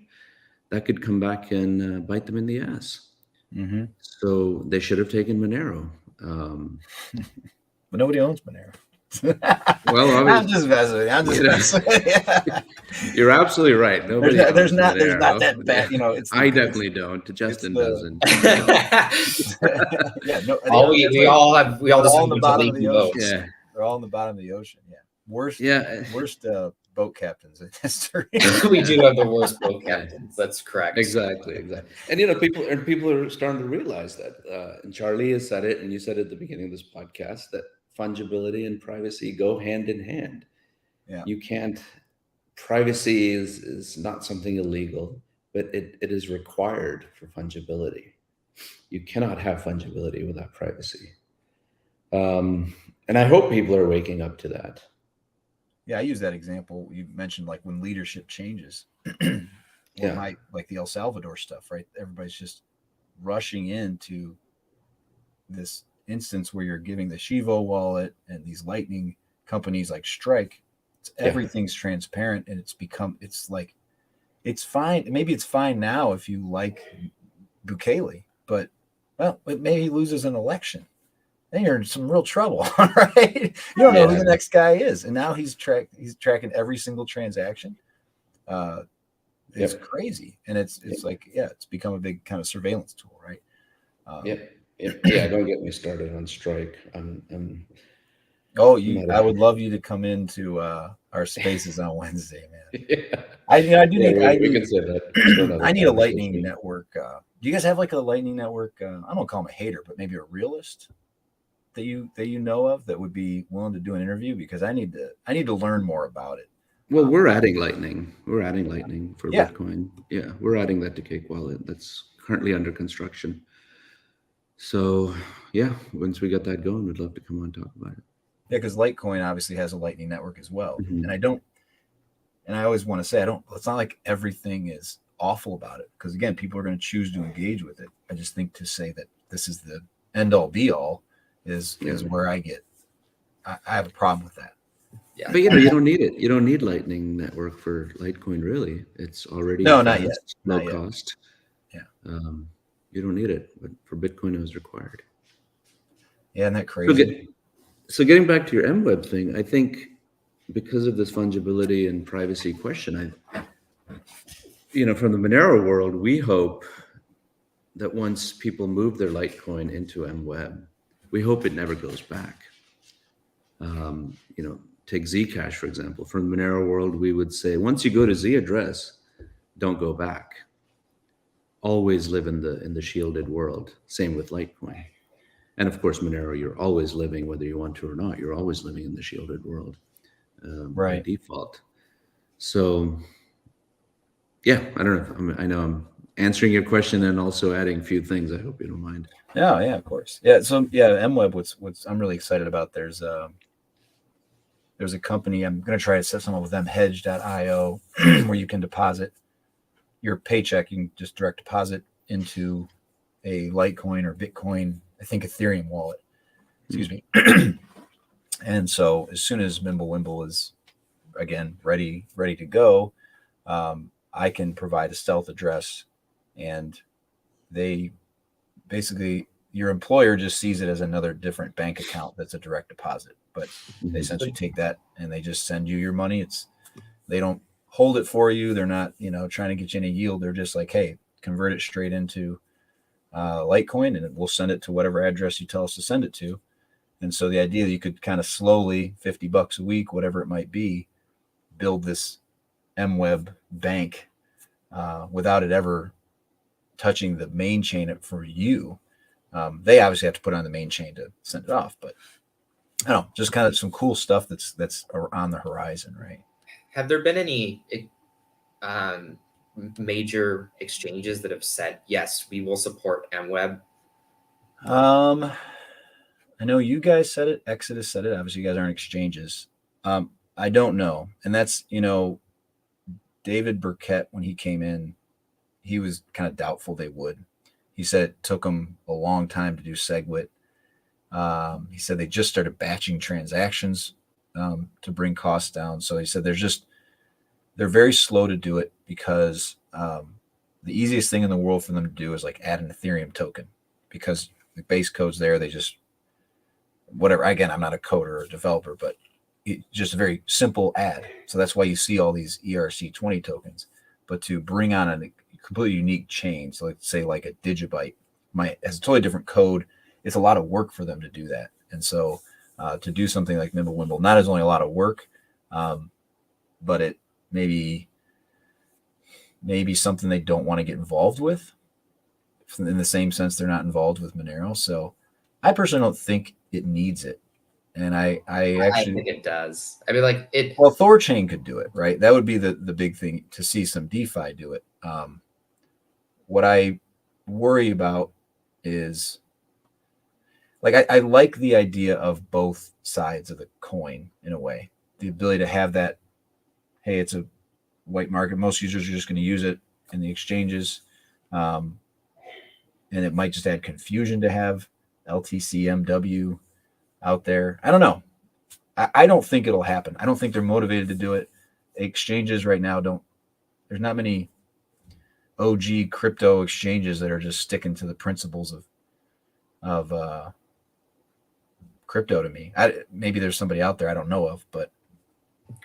that could come back and bite them in the ass. Mm-hmm. So they should have taken Monero. But nobody owns Monero. Well, I'm just messing. Yeah. You're absolutely right. Nobody. There's not that bad. I definitely don't. Justin doesn't. Yeah. No. We all just on the bottom of the ocean. Yeah. They're all in the bottom of the ocean. Yeah. Worst boat captains in history. We do have the worst boat captains. That's correct. Exactly. And people are starting to realize that. And Charlie has said it, and you said it at the beginning of this podcast, that fungibility and privacy go hand in hand. Yeah. You can't. Privacy is not something illegal, but it is required for fungibility. You cannot have fungibility without privacy. And I hope people are waking up to that. Yeah, I use that example. You mentioned like when leadership changes. Yeah. Like the El Salvador stuff, right? Everybody's just rushing into this instance where you're giving the Shivo wallet and these lightning companies like Strike. Everything's transparent, and it's like, it's fine. Maybe it's fine now if you like Bukele, but well, maybe he loses an election. Then you're in some real trouble, right? You don't know who the next guy is, and now he's tracking every single transaction. It's crazy, and it's like, yeah, it's become a big kind of surveillance tool, right? Yeah. Don't get me started on Strike. I would love you to come into our spaces on Wednesday, man. I can say that. I need a Lightning Network. Do you guys have like a Lightning Network? I don't call him a hater, but maybe a realist that you know of that would be willing to do an interview, because I need to learn more about it. Well, we're adding Lightning. We're adding Lightning for Bitcoin. Yeah, we're adding that to Cake Wallet. That's currently under construction. So, yeah, once we get that going, we'd love to come on and talk about it. Yeah, because Litecoin obviously has a Lightning Network as well. And I always want to say, it's not like everything is awful about it, because again, people are going to choose to engage with it. I just think to say that this is the end all be all is where I have a problem with that. Yeah. But you don't need it. You don't need Lightning Network for Litecoin, really. It's already not yet. Low cost. Yeah. You don't need it, but for Bitcoin it was required. Yeah, isn't that crazy? So getting back to your MWeb thing, I think because of this fungibility and privacy question, from the Monero world, we hope that once people move their Litecoin into MWeb, we hope it never goes back. Take Zcash, for example. From the Monero world, we would say, once you go to Z address, don't go back. Always live in the shielded world. Same with Litecoin. And of course, Monero, you're always living, whether you want to or not, you're always living in the shielded world by default. So, yeah, I don't know. I know I'm answering your question and also adding a few things. I hope you don't mind. Yeah, of course. Yeah, so MWeb, what's I'm really excited about, there's a company, I'm going to try to set some up with them, hedge.io, where you can deposit your paycheck. You can just direct deposit into a Litecoin or Bitcoin, I think Ethereum wallet. Excuse me. And so as soon as Mimblewimble is, again, ready to go, I can provide a stealth address, and they basically, your employer just sees it as another different bank account that's a direct deposit. But they essentially take that and they just send you your money. They don't hold it for you. They're not, trying to get you any yield. They're just like, hey, convert it straight into Litecoin, and we'll send it to whatever address you tell us to send it to. And so the idea that you could kind of slowly, $50 a week, whatever it might be, build this MWeb bank without it ever touching the main chain for you. They obviously have to put it on the main chain to send it off, but I don't know, just kind of some cool stuff that's on the horizon, right? Have there been any major exchanges that have said, yes, we will support MWeb? I know you guys said it. Exodus said it. Obviously, you guys aren't exchanges. I don't know. And that's, David Burkett, when he came in, he was kind of doubtful they would. He said it took them a long time to do SegWit. He said they just started batching transactions to bring costs down. So he said they're very slow to do it, because the easiest thing in the world for them to do is like add an Ethereum token, because the base code's there. They just, whatever. Again, I'm not a coder or a developer, but it's just a very simple add. So that's why you see all these ERC20 tokens. But to bring on a completely unique chain, so let's say like a Digibyte, has a totally different code. It's a lot of work for them to do that. And so to do something like Mimblewimble, not as only a lot of work, but it maybe something they don't want to get involved with, in the same sense they're not involved with Monero. So I personally don't think it needs it. And I actually think it does. I mean, like it. Well, Thorchain could do it, right? That would be the big thing, to see some DeFi do it. What I worry about is like I like the idea of both sides of the coin in a way. The ability to have that, hey, it's a white market. Most users are just going to use it in the exchanges. And it might just add confusion to have LTCMW out there. I don't know. I don't think it'll happen. I don't think they're motivated to do it. Exchanges right now there's not many OG crypto exchanges that are just sticking to the principles of crypto to me. Maybe there's somebody out there I don't know of, but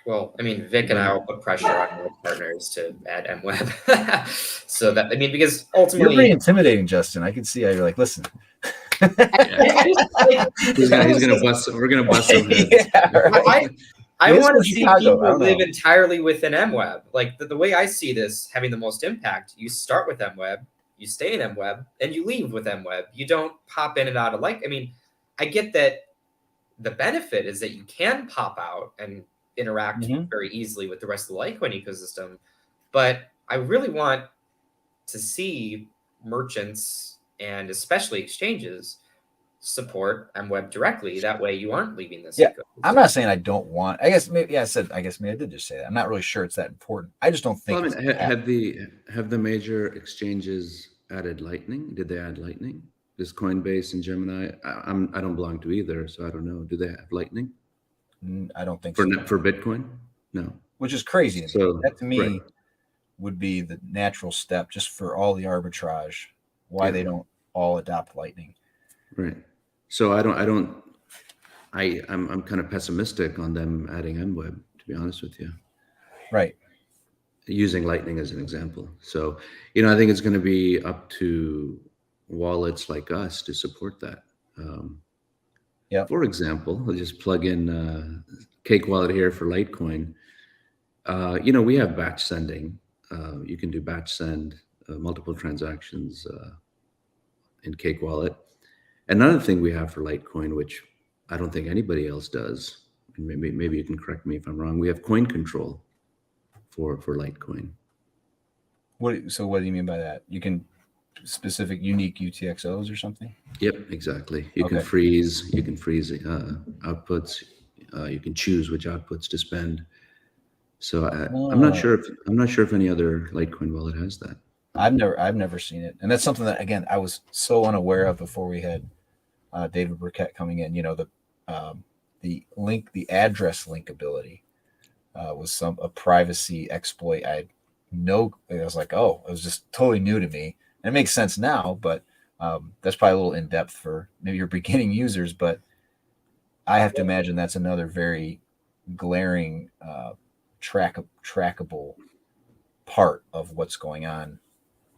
Well, I mean, Vic and I will put pressure on our partners to add MWeb. So that, I mean, because you're ultimately, pretty intimidating, Justin. I can see how you're like, listen. He's gonna bust. We're gonna bust some heads. Yeah, right. I This want to is see Chicago. I people don't live know. entirely within MWeb. Like the way I see this having the most impact, you start with MWeb, you stay in MWeb, and you leave with MWeb. You don't pop in and out of I mean, I get that the benefit is that you can pop out and interact very easily with the rest of the Litecoin ecosystem. But I really want to see merchants and especially exchanges support MWeb directly. That way you aren't leaving this ecosystem. I'm not saying I don't want. I guess maybe I did just say that. I'm not really sure it's that important. I just don't think. Well, I mean, have the major exchanges added Lightning? Did they add Lightning? Does Coinbase and Gemini? I don't belong to either, so I don't know. Do they have Lightning? I don't think for so. For Bitcoin, no. Which is crazy to me. So that to me right. would be the natural step, just for all the arbitrage. Why they don't all adopt Lightning? Right. So I'm kind of pessimistic on them adding MWeb, to be honest with you. Right. Using Lightning as an example. So, I think it's going to be up to wallets like us to support that. For example, I'll just plug in Cake Wallet here for Litecoin. We have batch sending. You can do batch send, multiple transactions in Cake Wallet. Another thing we have for Litecoin, which I don't think anybody else does, and maybe you can correct me if I'm wrong, we have coin control for Litecoin. So what do you mean by that? You can specific unique UTXOs or something? Yep, exactly. You can freeze outputs. You can choose which outputs to spend. So I'm not sure if any other Litecoin wallet has that. I've never seen it, and that's something that, again, I was so unaware of before we had David Burkett coming in. The address link ability was a privacy exploit. I was like, oh, it was just totally new to me. And it makes sense now, but that's probably a little in depth for maybe your beginning users. But I have to imagine that's another very glaring trackable part of what's going on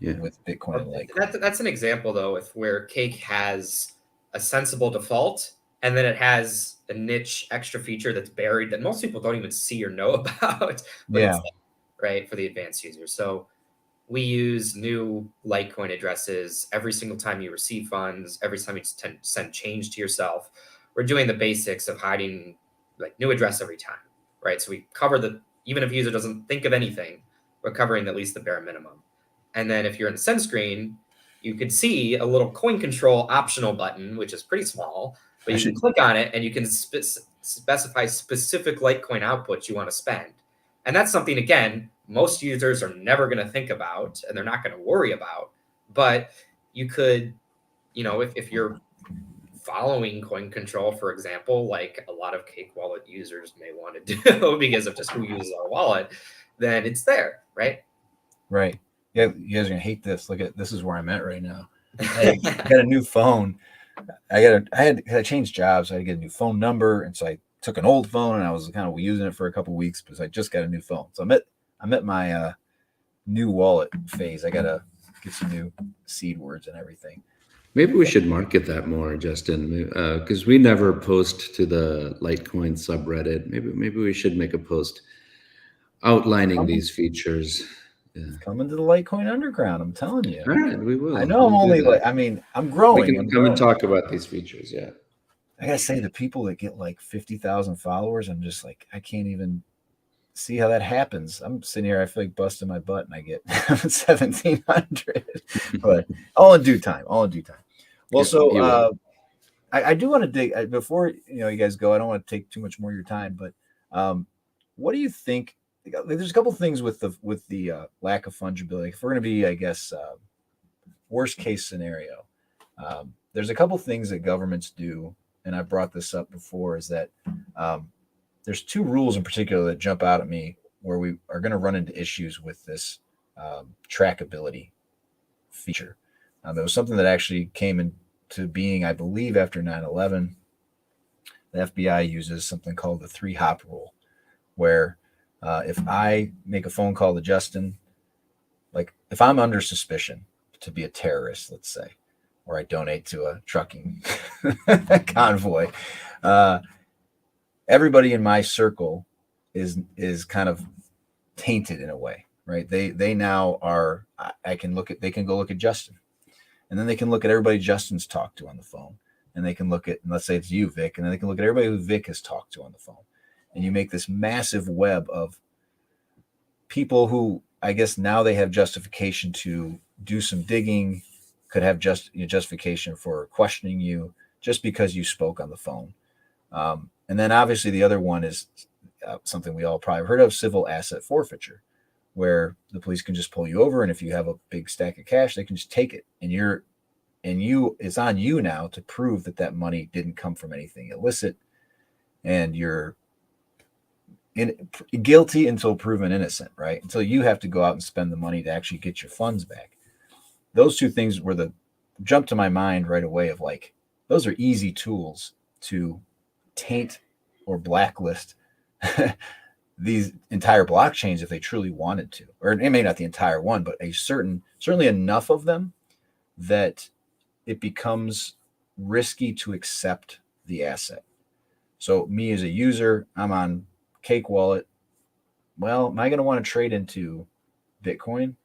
with Bitcoin and Litecoin. That's an example, though, with where Cake has a sensible default, and then it has a niche extra feature that's buried that most people don't even see or know about. But it's right for the advanced users. So we use new Litecoin addresses every single time you receive funds, every time you send change to yourself. We're doing the basics of hiding new address every time, right? So we cover even if a user doesn't think of anything, we're covering at least the bare minimum. And then if you're in the send screen, you could see a little coin control optional button, which is pretty small, but you can click on it and you can specify specific Litecoin outputs you want to spend. And that's something, again, most users are never going to think about and they're not going to worry about. But you could, if you're following coin control, for example, like a lot of Cake Wallet users may want to do because of just who uses our wallet, then it's there, right? Right. Yeah, you guys are gonna hate this. This is where I'm at right now. I got a new phone. I had changed jobs. I had to get a new phone number, and so I took an old phone and I was kind of using it for a couple of weeks because I just got a new phone. So I'm at my new wallet phase. I gotta get some new seed words and everything. Maybe we should market that more, Justin, because we never post to the Litecoin subreddit. Maybe we should make a post outlining these features. Yeah. Coming to the Litecoin Underground, I'm telling you. All right, we will. I know I'm only I'm growing. We can come and talk about these features. Yeah. I gotta say, the people that get 50,000 followers, I'm just I can't even see how that happens. I'm sitting here, I feel like busting my butt, and I get 1,700. But all in due time. Well, Yeah, so he will. I do want to dig before you guys go. I don't want to take too much more of your time, but what do you think? There's a couple things with the lack of fungibility. If we're going to be, I guess, worst case scenario, there's a couple things that governments do, and I brought this up before. Is that there's two rules in particular that jump out at me where we are going to run into issues with this trackability feature. It was something that actually came into being, I believe, after 9/11. The FBI uses something called the 3-hop rule, where if I make a phone call to Justin, like if I'm under suspicion to be a terrorist, let's say, or I donate to a trucking convoy, uh, everybody in my circle is kind of tainted in a way, right? They now are. I can look at. They can go look at Justin, and then they can look at everybody Justin's talked to on the phone, and they can look at, and let's say it's you, Vic, and then they can look at everybody who Vic has talked to on the phone, and you make this massive web of people who I guess now they have justification to do some digging, could have justification for questioning you just because you spoke on the phone. And then obviously the other one is something we all probably heard of, civil asset forfeiture, where the police can just pull you over, and if you have a big stack of cash, they can just take it, and it's on you now to prove that that money didn't come from anything illicit, and you're guilty until proven innocent, right? Until you have to go out and spend the money to actually get your funds back. Those two things were the jump to my mind right away of like, those are easy tools to taint or blacklist these entire blockchains if they truly wanted to, or it may not the entire one, but certainly enough of them that it becomes risky to accept the asset. So me as a user, I'm on Cake Wallet. Well, am I going to want to trade into Bitcoin?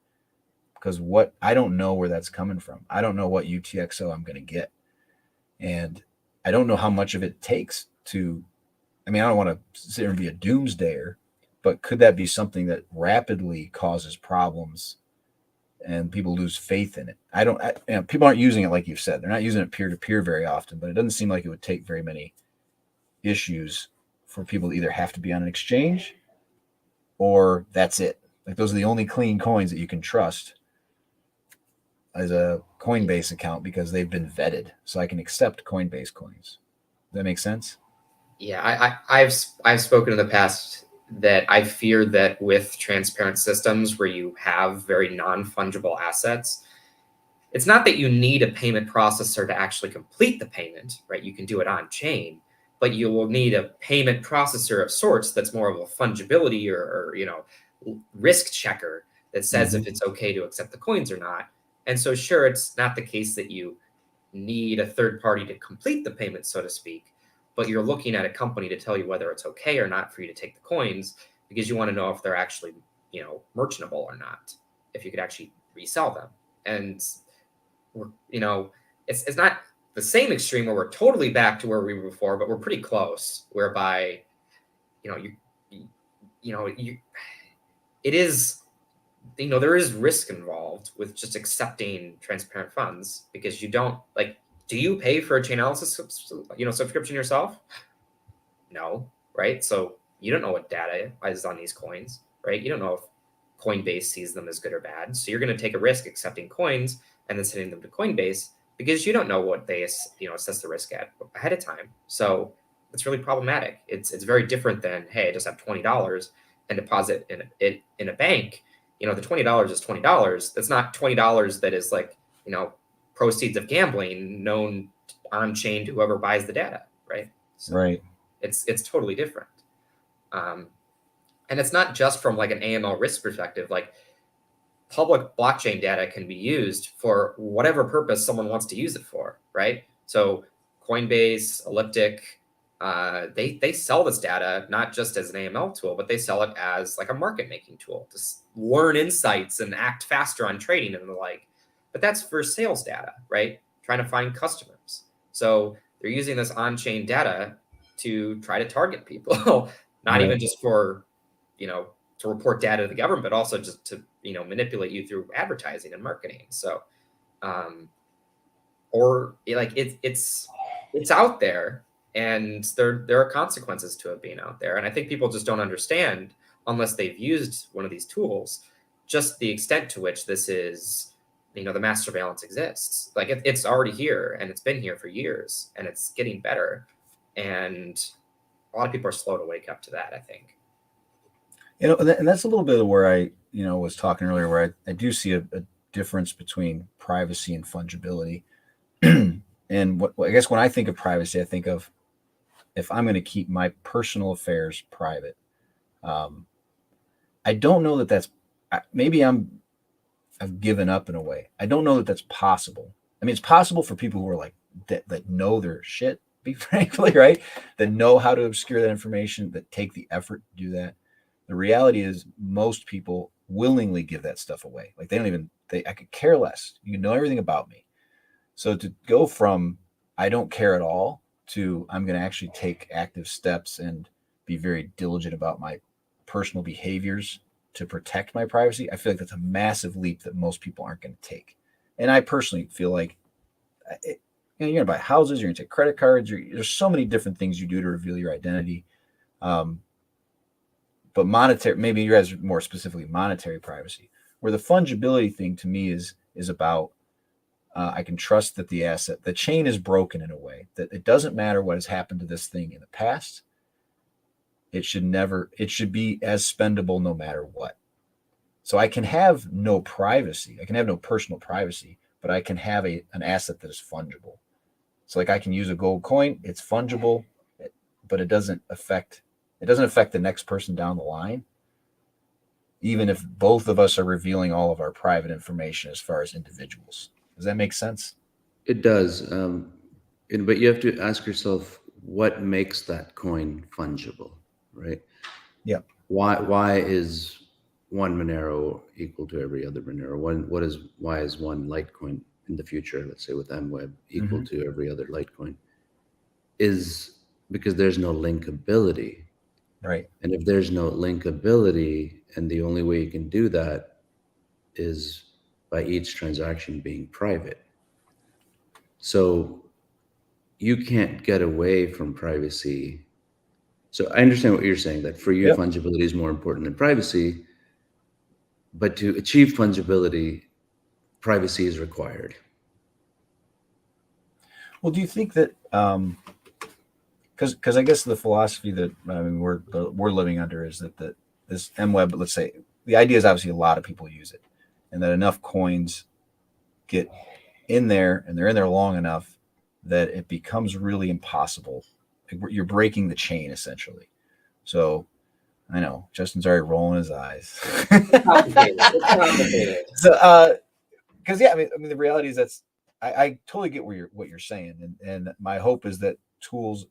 Because I don't know where that's coming from. I don't know what UTXO I'm going to get. And I don't know how much of it takes to, I don't want to sit here and be a doomsdayer, but could that be something that rapidly causes problems and people lose faith in it? People aren't using it like you've said. They're not using it peer to peer very often, but it doesn't seem like it would take very many issues for people to either have to be on an exchange or that's it. Like those are the only clean coins that you can trust as a Coinbase account because they've been vetted. So I can accept Coinbase coins. Does that make sense? Yeah, I've spoken in the past that I fear that with transparent systems where you have very non-fungible assets, it's not that you need a payment processor to actually complete the payment, right? You can do it on chain, but you will need a payment processor of sorts that's more of a fungibility or risk checker that says if it's okay to accept the coins or not. And so sure, it's not the case that you need a third party to complete the payment, so to speak, but you're looking at a company to tell you whether it's okay or not for you to take the coins because you want to know if they're actually, merchantable or not, if you could actually resell them. And it's not the same extreme where we're totally back to where we were before, but we're pretty close, whereby, it is, there is risk involved with just accepting transparent funds because you don't do you pay for a chain analysis, subscription yourself? No, right? So you don't know what data is on these coins, right? You don't know if Coinbase sees them as good or bad. So you're going to take a risk accepting coins and then sending them to Coinbase because you don't know what they, assess the risk at ahead of time. So it's really problematic. It's very different than, hey, I just have $20 and deposit in a bank. The $20 is $20. That's not $20 that is proceeds of gambling known on chain to whoever buys the data, right? So right. It's totally different. And it's not just from an AML risk perspective. Public blockchain data can be used for whatever purpose someone wants to use it for, right? So Coinbase, Elliptic, they sell this data not just as an AML tool, but they sell it as a market making tool to learn insights and act faster on trading and the like. But that's for sales data, right? Trying to find customers. So they're using this on-chain data to try to target people, not even just for, to report data to the government, but also just to, manipulate you through advertising and marketing. So or like it's out there, and there are consequences to it being out there. And I think people just don't understand, unless they've used one of these tools, just the extent to which this is, the mass surveillance exists. Like it's already here, and it's been here for years, and it's getting better. And a lot of people are slow to wake up to that, I think. And that's a little bit of where I, was talking earlier, where I do see a difference between privacy and fungibility. And what I guess when I think of privacy, I think of, if I'm going to keep my personal affairs private, I don't know that that's, maybe I've given up in a way. I don't know that that's possible. I mean, it's possible for people who are like that know their shit, be frankly, right? That know how to obscure that information, that take the effort to do that. The reality is most people willingly give that stuff away. Like I could care less. You can know everything about me. So to go from I don't care at all to I'm going to actually take active steps and be very diligent about my personal behaviors to protect my privacy, I feel like that's a massive leap that most people aren't going to take. And I personally feel like you're going to buy houses, you're going to take credit cards, there's so many different things you do to reveal your identity. But monetary, maybe you guys are more specifically monetary privacy, where the fungibility thing to me is about I can trust that the chain is broken in a way that it doesn't matter what has happened to this thing in the past. It should be as spendable no matter what. So I can have no privacy. I can have no personal privacy, but I can have an asset that is fungible. So like I can use a gold coin, it's fungible, but it doesn't affect the next person down the line, even if both of us are revealing all of our private information as far as individuals. Does that make sense? It does. But you have to ask yourself, what makes that coin fungible, right? Yeah. Why is one Monero equal to every other Monero? Why is one Litecoin in the future, let's say with MWeb, equal to every other Litecoin? Is because there's no linkability. Right. And if there's no linkability, and the only way you can do that is by each transaction being private. So you can't get away from privacy. So I understand what you're saying, that for you, fungibility is more important than privacy. But to achieve fungibility, privacy is required. Well, do you think that because I guess the philosophy that we're living under is that this MWeb, let's say, the idea is obviously a lot of people use it, and that enough coins get in there, and they're in there long enough that it becomes really impossible. You're breaking the chain essentially. So I know Justin's already rolling his eyes. It's complicated. So because I mean the reality is I totally get what you're saying, and my hope is that tools.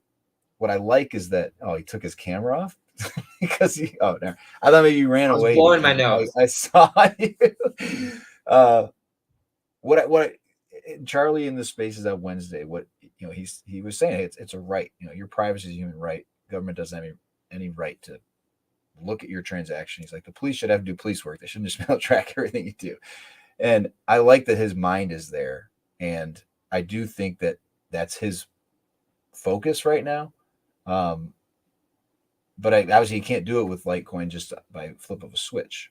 What I like is that he took his camera off because no, I thought maybe you ran away. I was blowing my nose. I saw you. What Charlie in the Spaces on Wednesday, what he was saying, it's a right. Your privacy is a human right. Government doesn't have any right to look at your transaction. He's like, the police should have to do police work. They shouldn't just be able to track everything you do. And I like that his mind is there, and I do think that that's his focus right now. But obviously you can't do it with Litecoin just by flip of a switch.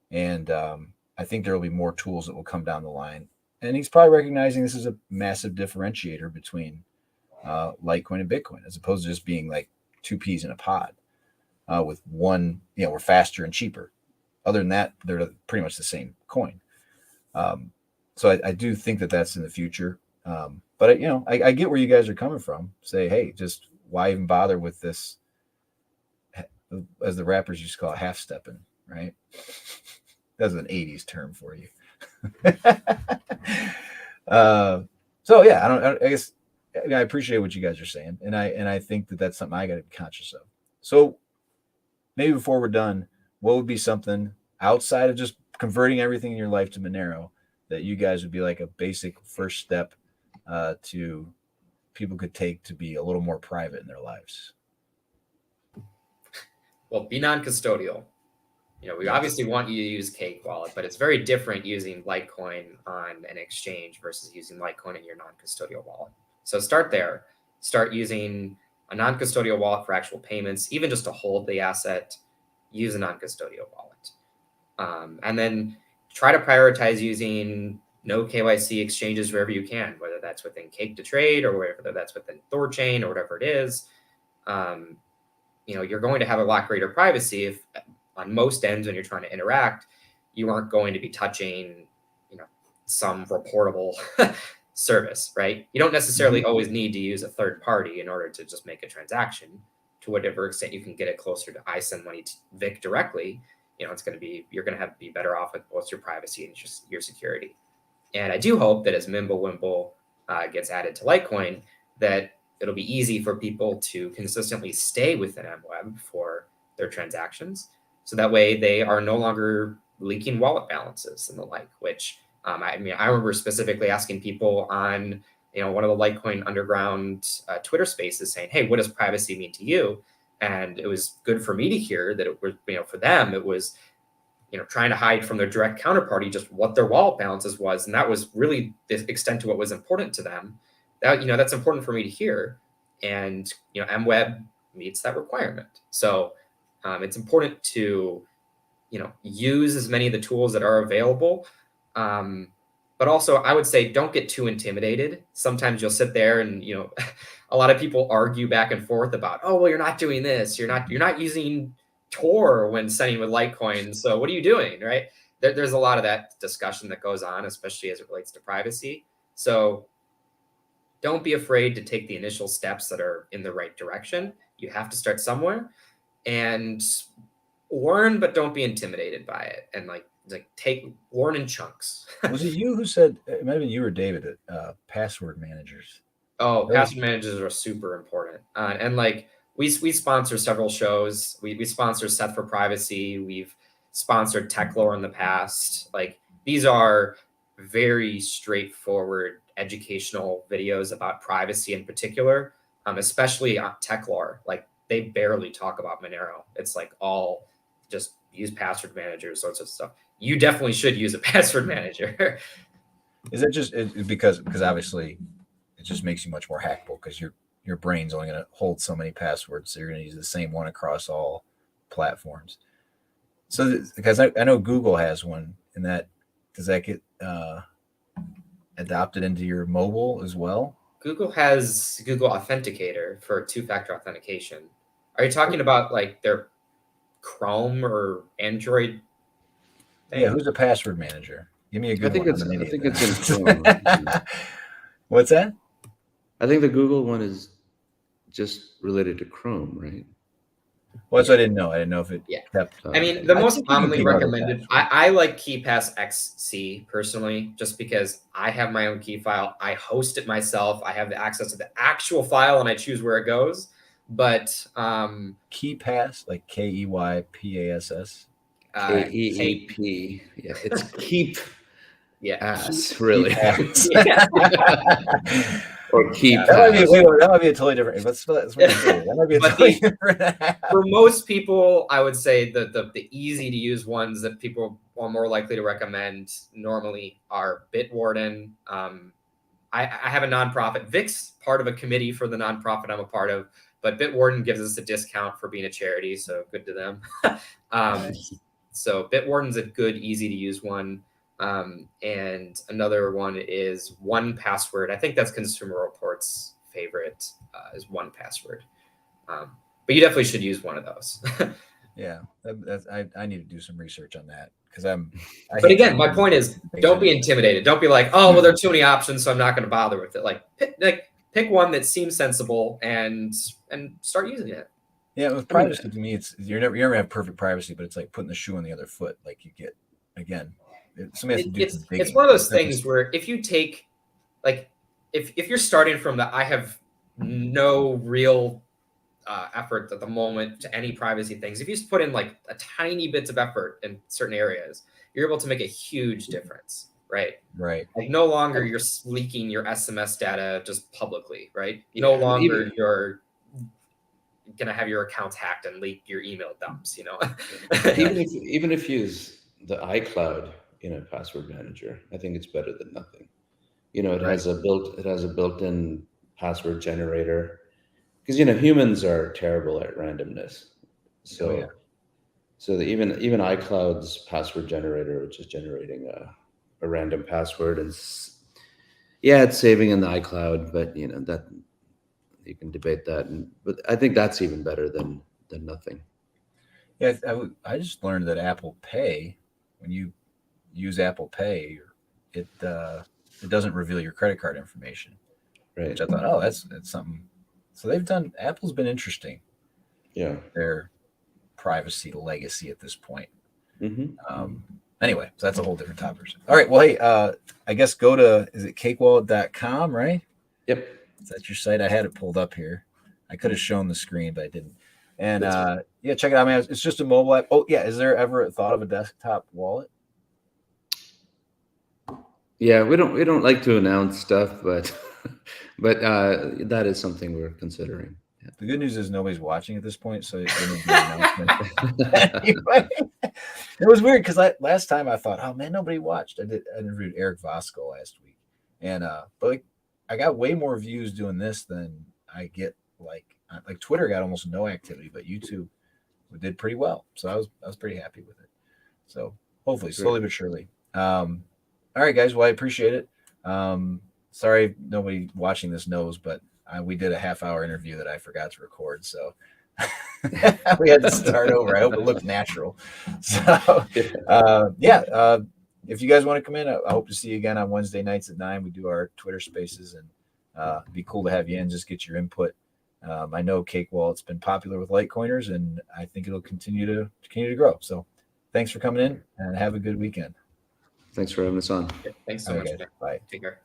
And I think there will be more tools that will come down the line. And he's probably recognizing this is a massive differentiator between Litecoin and Bitcoin, as opposed to just being like two peas in a pod with one, we're faster and cheaper. Other than that, they're pretty much the same coin. So I do think that that's in the future. But I get where you guys are coming from. Say, hey, just why even bother with this, as the rappers used to call it, half-stepping, right? That's an 80s term for you. So yeah, I guess I appreciate what you guys are saying, and I think that that's something I got to be conscious of. So maybe before we're done, what would be something outside of just converting everything in your life to Monero that you guys would be like a basic first step to people could take to be a little more private in their lives? Well, be non-custodial. We obviously want you to use Cake Wallet, but it's very different using Litecoin on an exchange versus using Litecoin in your non-custodial wallet. So start there. Start using a non-custodial wallet for actual payments, even just to hold the asset. Use a non-custodial wallet, and then try to prioritize using no KYC exchanges wherever you can, whether that's within Cake to Trade or whether that's within Thorchain or whatever it is. You're going to have a lot greater privacy if on most ends when you're trying to interact, you aren't going to be touching, some reportable service, right? You don't necessarily always need to use a third party in order to just make a transaction. To whatever extent you can get it closer to I send money to Vic directly, you're going to have to be better off with both your privacy and just your security. And I do hope that as Mimblewimble gets added to Litecoin, that it'll be easy for people to consistently stay within MWeb for their transactions. So that way they are no longer leaking wallet balances and the like, which I remember specifically asking people on one of the Litecoin Underground Twitter spaces saying, hey, what does privacy mean to you? And it was good for me to hear that it was, for them, it was, trying to hide from their direct counterparty just what their wallet balances was. And that was really the extent to what was important to them. That, that's important for me to hear. And, MWeb meets that requirement. So it's important to, use as many of the tools that are available. But also I would say, don't get too intimidated. Sometimes you'll sit there and, a lot of people argue back and forth about, oh, well, you're not doing this. You're not using Tor when sending with Litecoin. So what are you doing? Right. There's a lot of that discussion that goes on, especially as it relates to privacy. So don't be afraid to take the initial steps that are in the right direction. You have to start somewhere and learn, but don't be intimidated by it. And learn in chunks. Was it you who said, it might have been you or David, password managers? Oh, password managers are super important. And we sponsor several shows. We sponsor Set for Privacy. We've sponsored Techlore in the past. These are very straightforward educational videos about privacy in particular, especially on Techlore. They barely talk about Monero. It's all just use password managers, sorts of stuff. You definitely should use a password manager. Is that just because obviously it just makes you much more hackable because your brain's only going to hold so many passwords, so you're going to use the same one across all platforms. So because I know Google has one, and does that get adopted into your mobile as well? Google has Google Authenticator for two-factor authentication. Are you talking about their Chrome or Android thing? Yeah, who's a password manager? Give me a good one. I think it's in Chrome. What's that? I think the Google one is just related to Chrome, right? Well, that's what I didn't know. I didn't know if it kept. The most commonly recommended, I like KeyPass XC personally, just because I have my own key file. I host it myself. I have the access to the actual file and I choose where it goes. But KeyPass, like KeyPass. KEEP. Yeah, it's keep. Yeah, ass, really. Yeah. Or keep. That might be a totally different. That might be a totally different. For most people, I would say the easy to use ones that people are more likely to recommend normally are Bitwarden. I have a nonprofit. Vic's part of a committee for the nonprofit I'm a part of, but Bitwarden gives us a discount for being a charity, so good to them. So Bitwarden's a good, easy to use one. And another one is 1Password. I think that's Consumer Reports' favorite is 1Password. But you definitely should use one of those. Yeah, I need to do some research on that because But again, my point is, don't be intimidated. Don't be like, oh, well, there are too many options, so I'm not going to bother with it. Pick one that seems sensible and start using it. Yeah, with privacy to me, you're never gonna have perfect privacy, but it's like putting the shoe on the other foot. Like you get again. Somebody has to do some digging. It's one of those things where if you take, if you're starting from I have no real effort at the moment to any privacy things, if you just put in a tiny bits of effort in certain areas, you're able to make a huge difference, right? Right. No longer you're leaking your SMS data just publicly, right? No longer you're gonna have your accounts hacked and leak your email dumps. Even if you use the iCloud password manager, I think it's better than nothing. It Right. has a built-in password generator, because humans are terrible at randomness. So Oh, yeah. so even iCloud's password generator, which is generating a random password, is it's saving in the iCloud, but that you can debate that, but I think that's even better than nothing. Yeah, I just learned that Apple Pay, when you use Apple Pay, it doesn't reveal your credit card information, Right. which I thought, oh, that's something. So Apple's been interesting. Yeah. Their privacy legacy at this point. Mm-hmm. Anyway, so that's a whole different topic. All right. Well, hey, I guess go to, is it cakewallet.com, right? Yep. Is that your site? I had it pulled up here. I could have shown the screen, but I didn't. And yeah, check it out, man. It's just a mobile app. Oh, yeah. Is there ever a thought of a desktop wallet? Yeah, we don't like to announce stuff, but that is something we're considering. Yeah. The good news is nobody's watching at this point, so it wouldn't be an announcement. Anyway, it was weird because last time I thought, oh man, nobody watched. I interviewed Eric Vosco last week, and but I got way more views doing this than I get like Twitter got almost no activity, but YouTube did pretty well. So I was pretty happy with it. So hopefully, slowly but surely. All right, guys. Well, I appreciate it. Sorry, nobody watching this knows, but we did a half-hour interview that I forgot to record, so we had to start over. I hope it looked natural. So, if you guys want to come in, I hope to see you again on Wednesday nights at 9. We do our Twitter Spaces, and it'd be cool to have you in. Just get your input. I know Cake Wallet's been popular with Litecoiners, and I think it'll continue to grow. So, thanks for coming in, and have a good weekend. Thanks for having us on. Thanks so much. Guys. Bye. Take care.